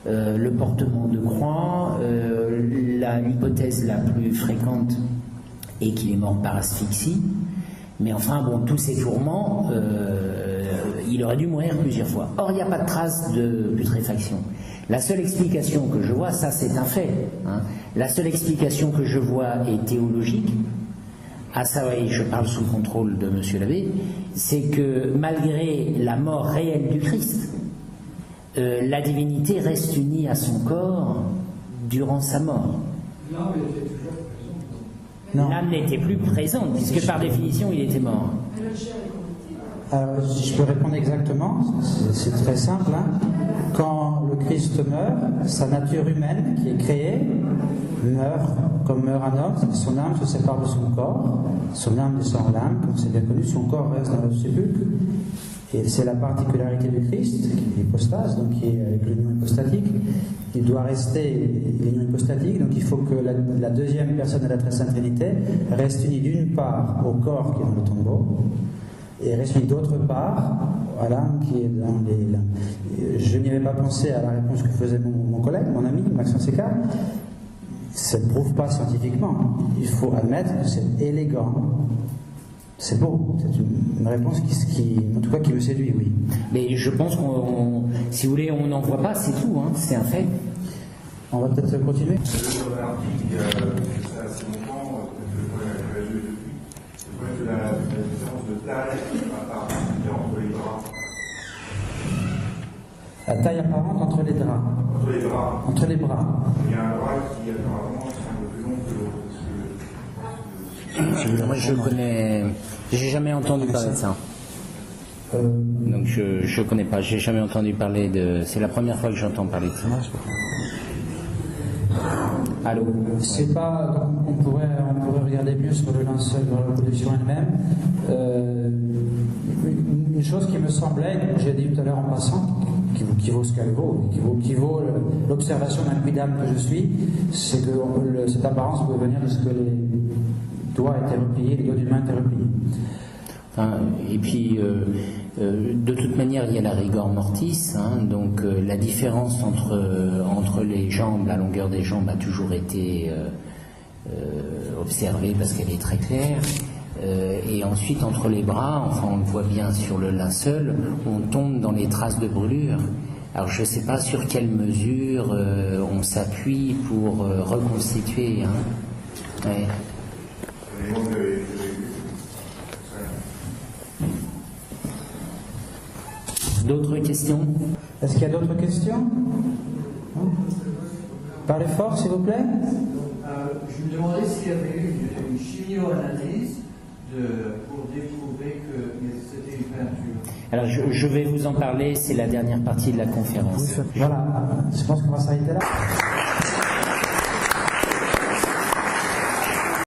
Le portement de croix, l'hypothèse la plus fréquente est qu'il est mort par asphyxie, mais enfin, tous ces tourments, il aurait dû mourir plusieurs fois. Or, il n'y a pas de trace de putréfaction. La seule explication que je vois, ça c'est un fait, la seule explication que je vois est théologique, à ça, et je parle sous le contrôle de M. l'abbé, c'est que malgré la mort réelle du Christ, la divinité reste unie à son corps durant sa mort. L'âme était toujours présente. Non. L'âme n'était plus présente, puisque par définition il était mort. Alors, si je peux répondre exactement, c'est très simple. Quand le Christ meurt, sa nature humaine qui est créée meurt comme meurt un homme, son âme se sépare de son corps, son âme descend en l'âme, comme c'est bien connu, son corps reste dans le sépulcre. Et c'est la particularité du Christ, qui est l'hypostase, donc qui est avec l'union hypostatique. Il doit rester l'union hypostatique, donc il faut que la deuxième personne de la Très Sainte Trinité reste unie d'une part au corps qui est dans le tombeau, et reste unie d'autre part à l'âme qui est dans les... Je n'y avais pas pensé à la réponse que faisait mon collègue, mon ami, Maxence Sécard. Ça ne prouve pas scientifiquement. Il faut admettre que c'est élégant. C'est beau, c'est une réponse qui, en tout cas, qui me séduit, oui. Mais je pense si vous voulez, on n'en voit pas, c'est tout, c'est un fait. On va peut-être continuer. Sur l'article, c'est assez longtemps, que le problème a été résolu depuis, le problème de la différence de taille entre les bras. La taille apparente entre les draps. Entre les bras. Entre les bras. Il y a un bras qui apparemment semble plus long que l'autre. Moi, j'ai jamais entendu parler de ça. Donc je connais pas, j'ai jamais entendu parler de. C'est la première fois que j'entends parler de ça. Allô. C'est pas. On pourrait regarder mieux sur le linceul de la reproduction elle-même. Une chose qui me semblait, j'ai dit tout à l'heure en passant, qui vaut ce qu'elle vaut, qui vaut l'observation d'un quidam que je suis, c'est que cette apparence peut venir de ce que les doigts étaient repliés, les doigts d'une main étaient repliés. Et puis, de toute manière, il y a la rigor mortis, donc la différence entre les jambes, la longueur des jambes a toujours été observée parce qu'elle est très claire. Et ensuite, entre les bras, on le voit bien sur le linceul, on tombe dans les traces de brûlure. Alors, je ne sais pas sur quelle mesure on s'appuie pour reconstituer. Ouais. D'autres questions? Est-ce qu'il y a d'autres questions? Non? Parlez fort, s'il vous plaît. Je me demandais s'il y avait eu une chimio-analyse pour découvrir que c'était une peinture. Alors je vais vous en parler, c'est la dernière partie de la conférence. Voilà, je pense qu'on va s'arrêter là.